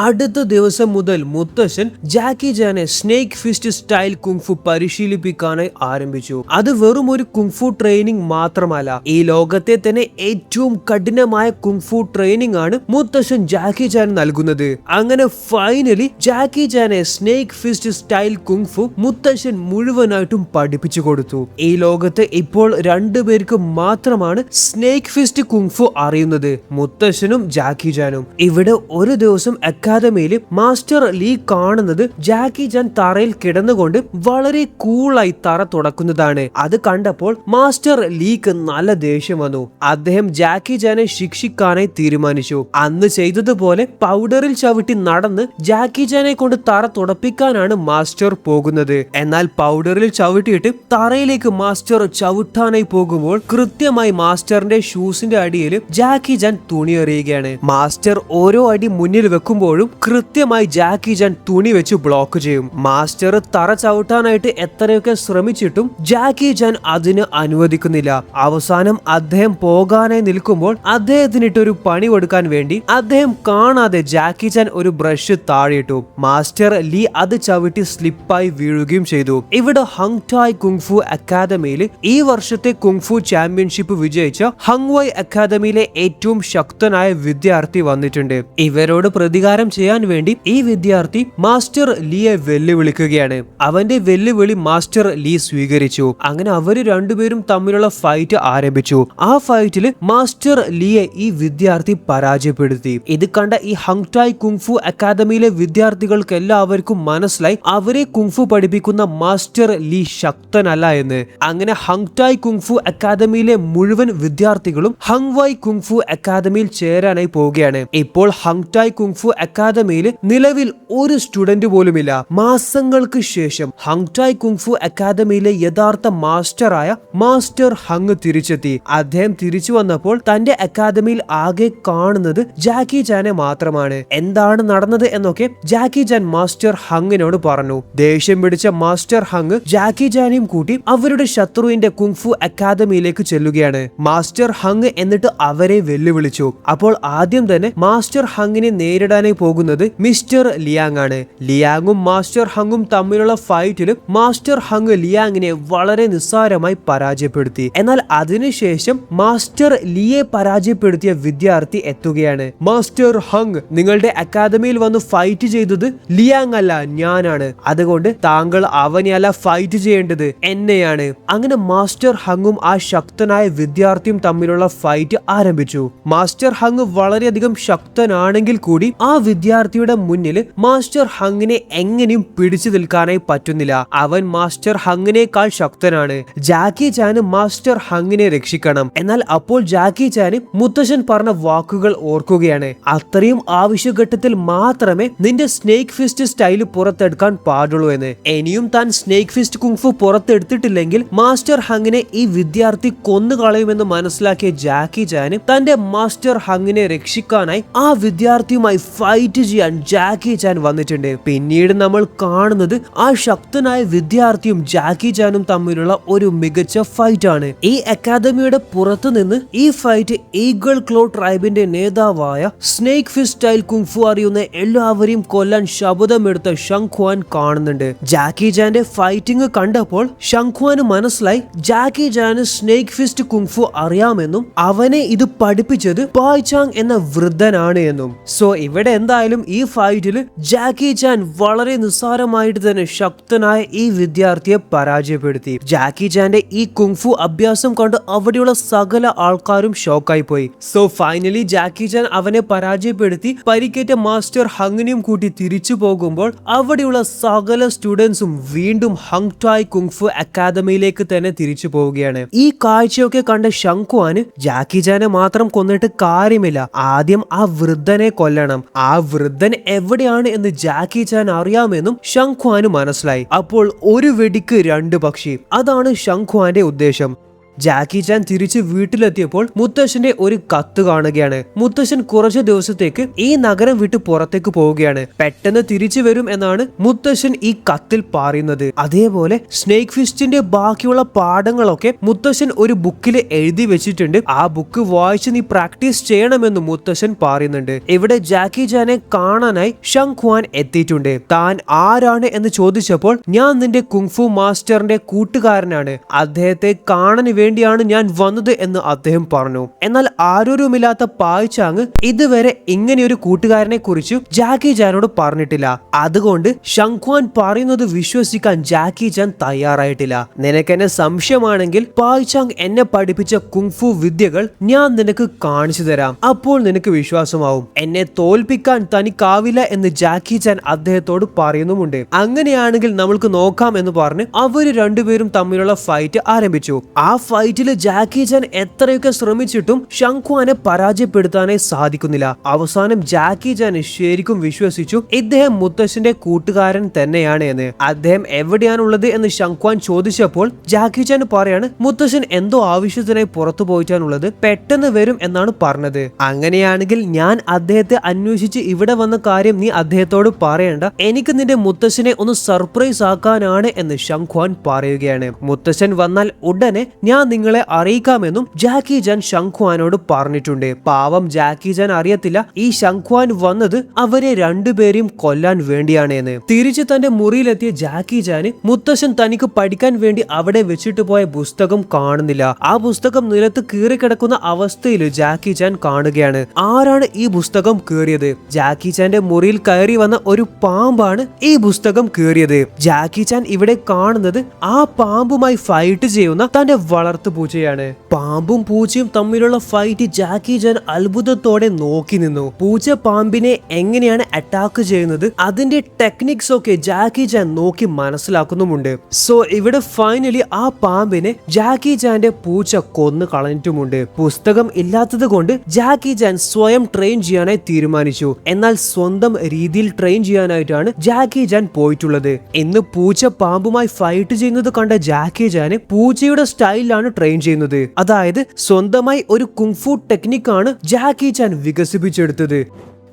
[SPEAKER 1] അടുത്ത ദിവസം മുതൽ മുത്തശ്ശൻ ജാക്കി ചാനെ സ്നേക്ക് ഫിസ്റ്റ് സ്റ്റൈൽ കുങ്ഫു പരിശീലിപ്പിക്കാനായി ആരംഭിച്ചു. അത് വെറും ഒരു കുങ്ഫു ട്രെയിനിങ് മാത്രമല്ല, ഈ ലോകത്തെ തന്നെ ഏറ്റവും കഠിനമായ കുങ്ഫു ട്രെയിനിങ് ആണ് മുത്തശ്ശൻ ജാക്കി ചാൻ നൽകുന്നത്. അങ്ങനെ ഫൈനലി ജാക്കി ചാനെ സ്നേക്ക് ഫിസ്റ്റ് സ്റ്റൈൽ കുങ്ഫു മുത്തശ്ശൻ മുഴുവനായിട്ടും പഠിപ്പിച്ചു കൊടുത്തു. ഈ ലോകത്ത് ഇപ്പോൾ 2 പേർക്ക് മാത്രമാണ് സ്നേക്ക് ഫിസ്റ്റ് കുങ്ഫു അറിയുന്നത്, മുത്തശ്ശനും ജാക്കി ചാനും. ഇവിടെ ഒരു ദിവസം അക്കാദമിയിൽ മാസ്റ്റർ ലീ കാണുന്നത് ജാക്കി ചാൻ തറയിൽ കിടന്നുകൊണ്ട് വളരെ കൂളായി തറ തുടക്കുന്നതാണ്. അത് കണ്ടപ്പോൾ മാസ്റ്റർ ലീക്ക് നല്ല ദേഷ്യം വന്നു. അദ്ദേഹം ജാക്കി ചാനെ ശിക്ഷിക്കാനായി തീരുമാനിച്ചു. അന്ന് ചെയ്തതുപോലെ പൗഡറിൽ ചവിട്ടി നടന്ന് ജാക്കി ചാനെ കൊണ്ട് തറ തുടപ്പിക്കാനാണ് മാസ്റ്റർ പോകുന്നത്. എന്നാൽ പൗഡറിൽ ചവിട്ടിയിട്ട് തറയിലേക്ക് മാസ്റ്റർ ചവിട്ടാനായി പോകുമ്പോൾ കൃത്യമായി മാസ്റ്ററിന്റെ ഷൂസിന്റെ അടിയിൽ ജാക്കി ചാൻ തുണി എറിയുകയാണ്. മാസ്റ്റർ ഓരോ അടി മുന്നിൽ വെക്കുമ്പോൾ അപ്പോഴും കൃത്യമായി ജാക്കി ചാൻ തുണി വെച്ച് ബ്ലോക്ക് ചെയ്യും. മാസ്റ്റർ തറ ചവിട്ടാനായിട്ട് എത്രയൊക്കെ ശ്രമിച്ചിട്ടും ജാക്കി ചാൻ അതിന് അനുവദിക്കുന്നില്ല. അവസാനം അദ്ദേഹം പോകാനായി നിൽക്കുമ്പോൾ അദ്ദേഹത്തിനിട്ടൊരു പണി കൊടുക്കാൻ വേണ്ടി അദ്ദേഹം കാണാതെ ജാക്കി ചാൻ ഒരു ബ്രഷ് താഴെയിട്ടു. മാസ്റ്റർ ലീ അത് ചവിട്ടി സ്ലിപ്പായി വീഴുകയും ചെയ്തു. ഇവിടെ ഹങ് ടായ് കുങ്ഫു അക്കാദമിയിൽ ഈ വർഷത്തെ കുങ്ഫു ചാമ്പ്യൻഷിപ്പ് വിജയിച്ച ഹങ് വൈ അക്കാദമിയിലെ ഏറ്റവും ശക്തനായ വിദ്യാർത്ഥി വന്നിട്ടുണ്ട്. ഇവരോട് പ്രതികാരം ചെയ്യാൻ വേണ്ടി ഈ വിദ്യാർത്ഥി മാസ്റ്റർ ലീയെ വെല്ലുവിളിക്കുകയാണ്. അവന്റെ വെല്ലുവിളി മാസ്റ്റർ ലീ സ്വീകരിച്ചു. അങ്ങനെ അവര് രണ്ടുപേരും തമ്മിലുള്ള ഫൈറ്റ് ആരംഭിച്ചു. ആ ഫൈറ്റിൽ മാസ്റ്റർ ലീയെ ഈ വിദ്യാർത്ഥി പരാജയപ്പെടുത്തി. ഇത് കണ്ട ഈ ഹങ് ടായ് കുങ്ഫു അക്കാദമിയിലെ വിദ്യാർത്ഥികൾക്ക് എല്ലാവർക്കും മനസ്സിലായി അവരെ കുങ്ഫു പഠിപ്പിക്കുന്ന മാസ്റ്റർ ലീ ശക്തനല്ല എന്ന്. അങ്ങനെ ഹങ് ടായ് കുങ്ഫു അക്കാദമിയിലെ മുഴുവൻ വിദ്യാർത്ഥികളും ഹങ് വൈ കുങ്ഫു അക്കാദമിയിൽ ചേരാനായി പോവുകയാണ്. ഇപ്പോൾ ഹങ് ടായ് കുങ്ഫു അക്കാദമിയിൽ നിലവിൽ ഒരു സ്റ്റുഡന്റ് പോലുമില്ല. മാസങ്ങൾക്ക് ശേഷം ഹങ് ടായ് കുങ്ഫു അക്കാദമിയിലെ യഥാർത്ഥ മാസ്റ്ററായ മാസ്റ്റർ ഹങ് തിരിച്ചെത്തി. അദ്ദേഹം തിരിച്ചു വന്നപ്പോൾ തന്റെ അക്കാദമിയിൽ ആകെ കാണുന്നത് ജാക്കി ചാനെ മാത്രമാണ്. എന്താണ് നടന്നത് എന്നൊക്കെ ജാക്കി ചാൻ മാസ്റ്റർ ഹങ്ങിനോട് പറഞ്ഞു. ദേഷ്യം പിടിച്ച മാസ്റ്റർ ഹങ് ജാക്കി ചാനെയും കൂട്ടി അവരുടെ ശത്രുവിന്റെ കുങ്ഫു അക്കാദമിയിലേക്ക് ചെല്ലുകയാണ്. മാസ്റ്റർ ഹങ് എന്നിട്ട് അവരെ വെല്ലുവിളിച്ചു. അപ്പോൾ ആദ്യം തന്നെ മാസ്റ്റർ ഹങ്ങിനെ നേരിടാനായി പോകുന്നത് മിസ്റ്റർ ലിയാങ് ആണ്. ലിയാങ്ങും മാസ്റ്റർ ഹങ്ങും തമ്മിലുള്ള ഫൈറ്റിൽ മാസ്റ്റർ ഹങ് ലിയാങ്ങിനെ വളരെ നിസ്സാരമായി പരാജയപ്പെടുത്തി. എന്നാൽ അതിനുശേഷം മാസ്റ്റർ ലിയെ പരാജയപ്പെടുത്തിയ വിദ്യാർത്ഥി എത്തുകയാണ്. മാസ്റ്റർ ഹങ്, നിങ്ങളുടെ അക്കാദമിയിൽ വന്ന് ഫൈറ്റ് ചെയ്തത് ലിയാങ് അല്ല, ഞാനാണ്. അതുകൊണ്ട് താങ്കൾ അവനെയല്ല ഫൈറ്റ് ചെയ്യേണ്ടത്, എന്നെയാണ്. അങ്ങനെ മാസ്റ്റർ ഹങ്ങും ആ ശക്തനായ വിദ്യാർത്ഥിയും തമ്മിലുള്ള ഫൈറ്റ് ആരംഭിച്ചു. മാസ്റ്റർ ഹങ് വളരെയധികം ശക്തനാണെങ്കിൽ കൂടി ആ വിദ്യാർത്ഥിയുടെ മുന്നിൽ മാസ്റ്റർ ഹങ്ങിനെ എങ്ങനെയും പിടിച്ചു നിൽക്കാനായി പറ്റുന്നില്ല. അവൻ മാസ്റ്റർ ഹങ്ങിനേക്കാൾ ശക്തനാണ്. ജാക്കി ചാന് മാസ്റ്റർ ഹങ്ങിനെ രക്ഷിക്കണം. എന്നാൽ അപ്പോൾ ജാക്കി ചാന് മുത്തശ്ശൻ പറഞ്ഞ വാക്കുകൾ ഓർക്കുകയാണ്. അത്രയും ആവശ്യഘട്ടത്തിൽ മാത്രമേ നിന്റെ സ്നേക്ക് ഫിസ്റ്റ് സ്റ്റൈല് പുറത്തെടുക്കാൻ പാടുള്ളൂ എന്ന്. ഇനിയും താൻ സ്നേക്ക് ഫിസ്റ്റ് കുങ്ഫു പുറത്തെടുത്തിട്ടില്ലെങ്കിൽ മാസ്റ്റർ ഹങ്ങിനെ ഈ വിദ്യാർത്ഥി കൊന്നുകളയുമെന്ന് മനസ്സിലാക്കിയ ജാക്കി ചാന് തന്റെ മാസ്റ്റർ ഹങ്ങിനെ രക്ഷിക്കാനായി ആ വിദ്യാർത്ഥിയുമായി ഫൈറ്റ് ചെയ്യാൻ ജാക്കി ചാൻ വന്നിട്ടുണ്ട്. പിന്നീട് നമ്മൾ കാണുന്നത് ആ ശക്തനായ വിദ്യാർത്ഥിയും ജാക്കി ചാനും തമ്മിലുള്ള ഒരു മികച്ച ഫൈറ്റ് ആണ്. ഈ അക്കാദമിയുടെ പുറത്തു നിന്ന് ഈ ഫൈറ്റ് ഈഗിൾ ക്ലോ ട്രൈബിന്റെ നേതാവായ സ്നേക്ക് ഫിസ്റ്റ് സ്റ്റൈൽ കുങ്ഫു അറിയുന്ന എല്ലാവരെയും കൊല്ലാൻ ശബ്ദമെടുത്ത ഷങ്ഖ്വാൻ കാണുന്നുണ്ട്. ജാക്കി ചാന്റെ ഫൈറ്റിംഗ് കണ്ടപ്പോൾ ഷങ്ഖ്വാന് മനസ്സിലായി ജാക്കി ചാന് സ്നേക്ക് ഫിസ്റ്റ് കുങ്ഫു അറിയാമെന്നും അവനെ ഇത് പഠിപ്പിച്ചത് ബായ് ചാങ് എന്ന വൃദ്ധനാണ് എന്നും. സോ ഇവിടെ എന്തായാലും ഈ ഫൈറ്റിൽ ജാക്കി ചാൻ വളരെ നിസ്സാരമായിട്ട് തന്നെ ശക്തനായ ഈ വിദ്യാർത്ഥിയെ പരാജയപ്പെടുത്തി. ജാക്കി ചാന്റെ ഈ കുങ്ഫു അഭ്യാസം കണ്ട് അവിടെയുള്ള സകല ആൾക്കാരും ഷോക്കായി പോയി. സോ ഫൈനലി ജാക്കി ചാൻ അവനെ പരാജയപ്പെടുത്തി പരിക്കേറ്റ മാസ്റ്റർ ഹങ്ങിനെയും കൂട്ടി തിരിച്ചു പോകുമ്പോൾ അവിടെയുള്ള സകല സ്റ്റുഡൻസും വീണ്ടും ഹങ് ടായ് കുങ്ഫു അക്കാദമിയിലേക്ക് തന്നെ തിരിച്ചു പോവുകയാണ്. ഈ കാഴ്ചയൊക്കെ കണ്ട ഷങ്ഖ്വാന് ജാക്കി ചാനെ മാത്രം കൊന്നിട്ട് കാര്യമില്ല, ആദ്യം ആ വൃദ്ധനെ കൊല്ലണം. ആ വൃദ്ധൻ എവിടെയാണ് എന്ന് ജാക്കി ചാൻ അറിയാമെന്നും ഷങ്ഖ്വാന് മനസ്സിലായി. അപ്പോൾ ഒരു വെടിക്ക് രണ്ട് പക്ഷി, അതാണ് ഷങ്ഖ്വാന്റെ ഉദ്ദേശം. ജാക്കി ചാൻ തിരിച്ച് വീട്ടിലെത്തിയപ്പോൾ മുത്തശ്ശന്റെ ഒരു കത്ത് കാണുകയാണ്. മുത്തശ്ശൻ കുറച്ചു ദിവസത്തേക്ക് ഈ നഗരം വിട്ട് പുറത്തേക്ക് പോവുകയാണ്. പെട്ടെന്ന് തിരിച്ചു വരും എന്നാണ് മുത്തശ്ശൻ ഈ കത്തിൽ പറയുന്നത്. അതേപോലെ സ്നേക്ക് ഫിസ്റ്റിന്റെ ബാക്കിയുള്ള പാഠങ്ങളൊക്കെ മുത്തശ്ശൻ ഒരു ബുക്കിൽ എഴുതി വെച്ചിട്ടുണ്ട്. ആ ബുക്ക് വായിച്ച് നീ പ്രാക്ടീസ് ചെയ്യണമെന്ന് മുത്തശ്ശൻ പറയുന്നുണ്ട്. ഇവിടെ ജാക്കി ചാനെ കാണാനായി ഷങ്ഖ്വാൻ എത്തിയിട്ടുണ്ട്. താൻ ആരാണ് എന്ന് ചോദിച്ചപ്പോൾ ഞാൻ നിന്റെ കുങ്ഫു മാസ്റ്ററിന്റെ കൂട്ടുകാരനാണ്, അദ്ദേഹത്തെ കാണാൻ വേണ്ടിയാണ് ഞാൻ വന്നത് എന്ന് അദ്ദേഹം പറഞ്ഞു. എന്നാൽ ആരോരുമില്ലാത്ത ബായ് ചാങ് ഇതുവരെ ഇങ്ങനെയൊരു കൂട്ടുകാരനെ കുറിച്ച് ജാക്കി ചാനോട് പറഞ്ഞിട്ടില്ല. അതുകൊണ്ട് ഷങ്ഖ്വാൻ പറയുന്നത് വിശ്വസിക്കാൻ ജാക്കി ചാൻ തയ്യാറായിട്ടില്ല. നിനക്കെന്നെ സംശയമാണെങ്കിൽ ബായ് ചാങ് എന്നെ പഠിപ്പിച്ച കുങ്ഫു വിദ്യകൾ ഞാൻ നിനക്ക് കാണിച്ചു തരാം, അപ്പോൾ നിനക്ക് വിശ്വാസമാവും. എന്നെ തോൽപ്പിക്കാൻ തനിക്കാവില്ല എന്ന് ജാക്കി ചാൻ അദ്ദേഹത്തോട് പറയുന്നുമുണ്ട്. അങ്ങനെയാണെങ്കിൽ നമ്മൾക്ക് നോക്കാം എന്ന് പറഞ്ഞ് അവര് രണ്ടുപേരും തമ്മിലുള്ള ഫൈറ്റ് ആരംഭിച്ചു. ആ ഫൈറ്റിൽ ജാക്കി ചാൻ എത്രയൊക്കെ ശ്രമിച്ചിട്ടും ഷങ്ക്വാനെ പരാജയപ്പെടുത്താനായി സാധിക്കുന്നില്ല. അവസാനം ജാക്കി ചാൻ ശരിക്കും വിശ്വസിച്ചു ഇദ്ദേഹം മുത്തശ്ശന്റെ കൂട്ടുകാരൻ തന്നെയാണ് എന്ന്. അദ്ദേഹം എവിടെയാണുള്ളത് എന്ന് ഷങ്ക്വാൻ ചോദിച്ചപ്പോൾ ജാക്കി ചാൻ പറയാണ് മുത്തശ്ശൻ എന്തോ ആവശ്യത്തിനായി പുറത്തു പോയിട്ടാണുള്ളത്, പെട്ടെന്ന് വരും എന്നാണ് പറഞ്ഞത്. അങ്ങനെയാണെങ്കിൽ ഞാൻ അദ്ദേഹത്തെ അന്വേഷിച്ച് ഇവിടെ വന്ന കാര്യം നീ അദ്ദേഹത്തോട് പറയണ്ട, എനിക്ക് നിന്റെ മുത്തശ്ശനെ ഒന്ന് സർപ്രൈസ് ആക്കാനാണ് എന്ന് ഷങ്ക്വാൻ പറയുകയാണ്. മുത്തശ്ശൻ വന്നാൽ ഉടനെ ഞാൻ നിങ്ങളെ അറിയിക്കാമെന്നും ജാക്കി ചാൻ ഷങ്ക്വാനോട് പറഞ്ഞിട്ടുണ്ട്. പാവം ജാക്കി ചാൻ അറിയത്തില്ല ഈ ഷങ്ക്വാൻ വന്നത് അവരെ രണ്ടുപേരെയും കൊല്ലാൻ വേണ്ടിയാണ് എന്ന്. തിരിച്ച് തന്റെ മുറിയിലെത്തിയ ജാക്കി ചാന് മുത്തശ്ശൻ തനിക്ക് പഠിക്കാൻ വേണ്ടി അവിടെ വെച്ചിട്ട് പോയ പുസ്തകം കാണുന്നില്ല. ആ പുസ്തകം നിലത്ത് കീറിക്കിടക്കുന്ന അവസ്ഥയിൽ ജാക്കി ചാൻ കാണുകയാണ്. ആരാണ് ഈ പുസ്തകം കീറിയത്? ജാക്കി ചാന്റെ മുറിയിൽ കയറി വന്ന ഒരു പാമ്പാണ് ഈ പുസ്തകം കീറിയത്. ജാക്കി ചാൻ ഇവിടെ കാണുന്നത് ആ പാമ്പുമായി ഫൈറ്റ് ചെയ്യുന്ന തന്റെ വളർത്തു പൂച്ചയാണ്. പാമ്പും പൂച്ചയും തമ്മിലുള്ള ഫൈറ്റ് ജാക്കി ചാൻ അത്ഭുതത്തോടെ നോക്കി നിന്നു. പൂച്ച പാമ്പിനെ എങ്ങനെയാണ് അറ്റാക്ക് ചെയ്യുന്നത്, അതിന്റെ ടെക്നിക്സ് ഒക്കെ ജാക്കി ചാൻ നോക്കി മനസ്സിലാക്കുന്നുമുണ്ട്. സോ ഇവിടെ ഫൈനലി ആ പാമ്പിനെ ജാക്കി ചാന്റെ പൂച്ച കൊന്നു കളഞ്ഞിട്ടുമുണ്ട്. പുസ്തകം ഇല്ലാത്തത് കൊണ്ട് ജാക്കി ചാൻ സ്വയം ട്രെയിൻ ചെയ്യാനായി തീരുമാനിച്ചു. എന്നാൽ സ്വന്തം രീതിയിൽ ട്രെയിൻ ചെയ്യാനായിട്ടാണ് ജാക്കി ചാൻ പോയിട്ടുള്ളത്. ഇന്ന് പൂച്ച പാമ്പുമായി ഫൈറ്റ് ചെയ്യുന്നത് കണ്ട ജാക്കി ചാന് പൂച്ചയുടെ സ്റ്റൈലിലാണ് ട്രെയിൻ ചെയ്യുന്നത്. അതായത് സ്വന്തമായി ഒരു കുങ്ഫു ടെക്നിക്കാണ് ജാക്കി ചാൻ വികസിപ്പിച്ചെടുത്തത്.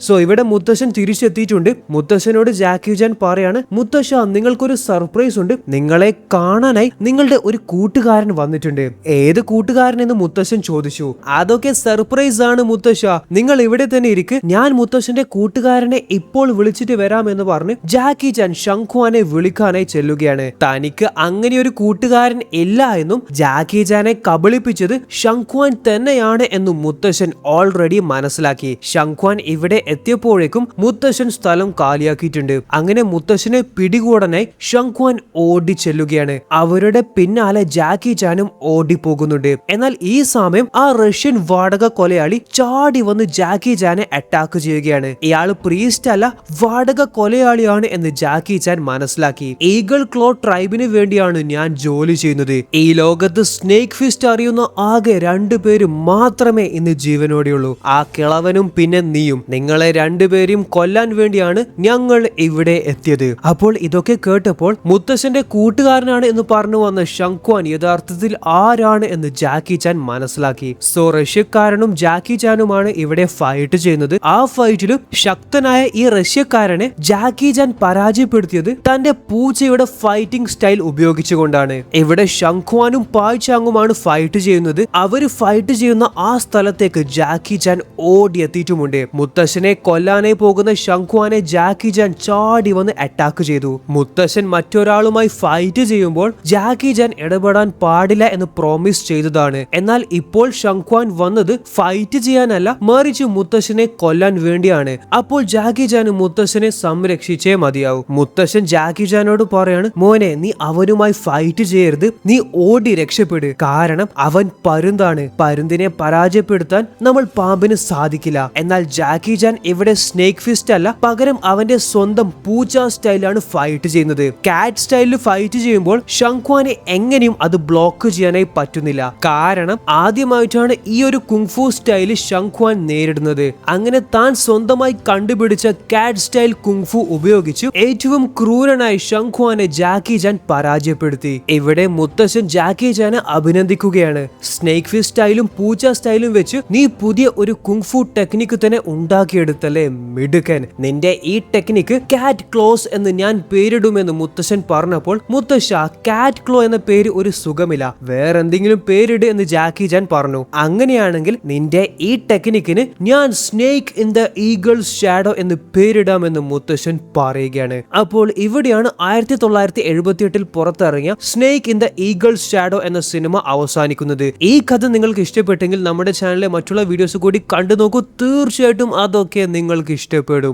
[SPEAKER 1] സോ ഇവിടെ മുത്തശ്ശൻ തിരിച്ചെത്തിയിട്ടുണ്ട്. മുത്തശ്ശനോട് ജാക്കി ചാൻ പറയാണ് മുത്തശ്ശ, നിങ്ങൾക്കൊരു സർപ്രൈസ് ഉണ്ട്, നിങ്ങളെ കാണാനായി നിങ്ങളുടെ ഒരു കൂട്ടുകാരൻ വന്നിട്ടുണ്ട്. ഏത് കൂട്ടുകാരൻ എന്ന് മുത്തശ്ശൻ ചോദിച്ചു. അതൊക്കെ സർപ്രൈസ് ആണ് മുത്തശ്ശ, നിങ്ങൾ ഇവിടെ തന്നെ ഇരിക്ക്, ഞാൻ മുത്തശ്ശന്റെ കൂട്ടുകാരനെ ഇപ്പോൾ വിളിച്ചിട്ട് വരാമെന്ന് പറഞ്ഞ് ജാക്കി ചാൻ ഷങ്ക്വാനെ വിളിക്കാനായി ചെല്ലുകയാണ്. തനിക്ക് അങ്ങനെ ഒരു കൂട്ടുകാരൻ ഇല്ല എന്നും ജാക്കി ചാനെ കബളിപ്പിച്ചത് ഷങ്ക്വാൻ തന്നെയാണ് എന്നും മുത്തശ്ശൻ ഓൾറെഡി മനസ്സിലാക്കി. ഷങ്ക്വാൻ ഇവിടെ എത്തിയപ്പോഴേക്കും മുത്തശ്ശൻ സ്ഥലം കാലിയാക്കിയിട്ടുണ്ട്. അങ്ങനെ മുത്തശ്ശനെ പിടികൂടാനായി ഷങ്ക്വാൻ ഓടി ചെല്ലുകയാണ്. അവരുടെ പിന്നാലെ ജാക്കി ചാനും ഓടിപ്പോകുന്നുണ്ട്. എന്നാൽ ഈ സമയം ആ റഷ്യൻ വാടക കൊലയാളി ചാടി വന്ന് ജാക്കി ചാനെ അറ്റാക്ക് ചെയ്യുകയാണ്. ഇയാൾ പ്രീസ്റ്റ് അല്ല, വാടക കൊലയാളിയാണ് എന്ന് ജാക്കി ചാൻ മനസ്സിലാക്കി. ഈഗിൾ ക്ലോ ട്രൈബിന് വേണ്ടിയാണ് ഞാൻ ജോലി ചെയ്യുന്നത്. ഈ ലോകത്ത് സ്നേക്ക് ഫിസ്റ്റ് അറിയുന്ന ആകെ 2 പേര് മാത്രമേ ഇന്ന് ജീവനോടെയുള്ളൂ, ആ കിളവനും പിന്നെ നീയും. നിങ്ങളെ രണ്ടുപേരെയും കൊല്ലാൻ വേണ്ടിയാണ് ഞങ്ങൾ ഇവിടെ എത്തിയത്. അപ്പോൾ ഇതൊക്കെ കേട്ടപ്പോൾ മുത്തശ്ശന്റെ കൂട്ടുകാരനാണ് എന്ന് പറഞ്ഞു വന്ന ഷങ്ക്വാൻ യഥാർത്ഥത്തിൽ ആരാണ് എന്ന് ജാക്കി ചാൻ മനസ്സിലാക്കി. സോ റഷ്യക്കാരനും ജാക്കി ചാനുമാണ് ഇവിടെ ഫൈറ്റ് ചെയ്യുന്നത്. ആ ഫൈറ്റിലും ശക്തനായ ഈ റഷ്യക്കാരനെ ജാക്കി ചാൻ പരാജയപ്പെടുത്തിയത് തന്റെ പൂച്ചയുടെ ഫൈറ്റിംഗ് സ്റ്റൈൽ ഉപയോഗിച്ചുകൊണ്ടാണ്. ഇവിടെ ഷങ്ക്വാനും പായ് ചാങ്ങുമാണ് ഫൈറ്റ് ചെയ്യുന്നത്. അവര് ഫൈറ്റ് ചെയ്യുന്ന ആ സ്ഥലത്തേക്ക് ജാക്കി ചാൻ ഓടിയെത്തിയിട്ടുമുണ്ട്. മുത്തശ്ശനെ കൊല്ലാനായി പോകുന്ന ഷങ്ക്വാനെ ജാക്കി ചാൻ ചാടി വന്ന് അറ്റാക്ക് ചെയ്തു. മുത്തശ്ശൻ മറ്റൊരാളുമായി ഫൈറ്റ് ചെയ്യുമ്പോൾ ജാക്കി ചാൻ ഇടപെടാൻ പാടില്ല എന്ന് പ്രോമിസ് ചെയ്തതാണ്. എന്നാൽ ഇപ്പോൾ ഷങ്ക്വാൻ വന്നത് ഫൈറ്റ് ചെയ്യാനല്ല, മറിച്ച് മുത്തശ്ശനെ കൊല്ലാൻ വേണ്ടിയാണ്. അപ്പോൾ ജാക്കി ചാൻ മുത്തശ്ശനെ സംരക്ഷിച്ചേ മതിയാവും. മുത്തശ്ശൻ ജാക്കി ചാനോട് പറയാണ് മോനെ, നീ അവനുമായി ഫൈറ്റ് ചെയ്യരുത്, നീ ഓടി രക്ഷപ്പെട്, കാരണം അവൻ പരുന്താണ്. പരുന്തിനെ പരാജയപ്പെടുത്താൻ നമ്മൾ പാമ്പിന് സാധിക്കില്ല. എന്നാൽ ജാക്കി ചാൻ ഇവിടെ സ്നേക്ക് ഫിസ്റ്റ് അല്ല, പകരം അവന്റെ സ്വന്തം പൂച്ച സ്റ്റൈലാണ് ഫൈറ്റ് ചെയ്യുന്നത്. കാറ്റ് സ്റ്റൈലിൽ ഫൈറ്റ് ചെയ്യുമ്പോൾ ഷങ്ക്വാനെ എങ്ങനെയും അത് ബ്ലോക്ക് ചെയ്യാനായി പറ്റുന്നില്ല. കാരണം ആദ്യമായിട്ടാണ് ഈ ഒരു കുങ്ഫു സ്റ്റൈല് ഷങ്ക്വാൻ നേരിടുന്നത്. അങ്ങനെ താൻ സ്വന്തമായി കണ്ടുപിടിച്ച കാറ്റ് സ്റ്റൈൽ കുങ്ഫു ഉപയോഗിച്ചു ഏറ്റവും ക്രൂരനായി ഷങ്ക്വാനെ ജാക്കി ചാൻ പരാജയപ്പെടുത്തി. ഇവിടെ മുത്തശ്ശൻ ജാക്കി ചാനെ അഭിനന്ദിക്കുകയാണ്. സ്നേക്ക് ഫിസ്റ്റ് സ്റ്റൈലും പൂച്ച സ്റ്റൈലും വെച്ച് നീ പുതിയ ഒരു കുങ്ഫു ടെക്നിക്ക് തന്നെ ഉണ്ടാക്കിയെടുത്തല്ലേ മിടുക്കൻ. നിന്റെ ഈ ടെക്നിക്ക് കാറ്റ് ക്ലോസ് എന്ന് ഞാൻ പേരിടുമെന്ന് മുത്തശ്ശൻ പറഞ്ഞപ്പോൾ മുത്തശ്ശ, കാറ്റ് ക്ലോ എന്ന പേര് ഒരു സുഖമില്ല, വേറെന്തെങ്കിലും പേരിട് എന്ന് ജാക്കി ചാൻ പറഞ്ഞു. അങ്ങനെയാണെങ്കിൽ നിന്റെ ഈ ടെക്നിക്കിന് ഞാൻ snake in the Eagles shadow എന്ന് പേരിടാമെന്ന് മുത്തശ്ശൻ പറയുകയാണ്. അപ്പോൾ ഇവിടെയാണ് 1978 പുറത്തിറങ്ങിയ snake in the Eagles shadow എന്ന സിനിമ അവസാനിക്കുന്നത്. ഈ കഥ നിങ്ങൾക്ക് ഇഷ്ടപ്പെട്ടെങ്കിൽ നമ്മുടെ ചാനലിലെ മറ്റുള്ള വീഡിയോസ് കൂടി കണ്ടു നോക്കൂ. തീർച്ചയായിട്ടും അതൊക്കെ നിങ്ങൾക്ക് ഇഷ്ടപ്പെടും.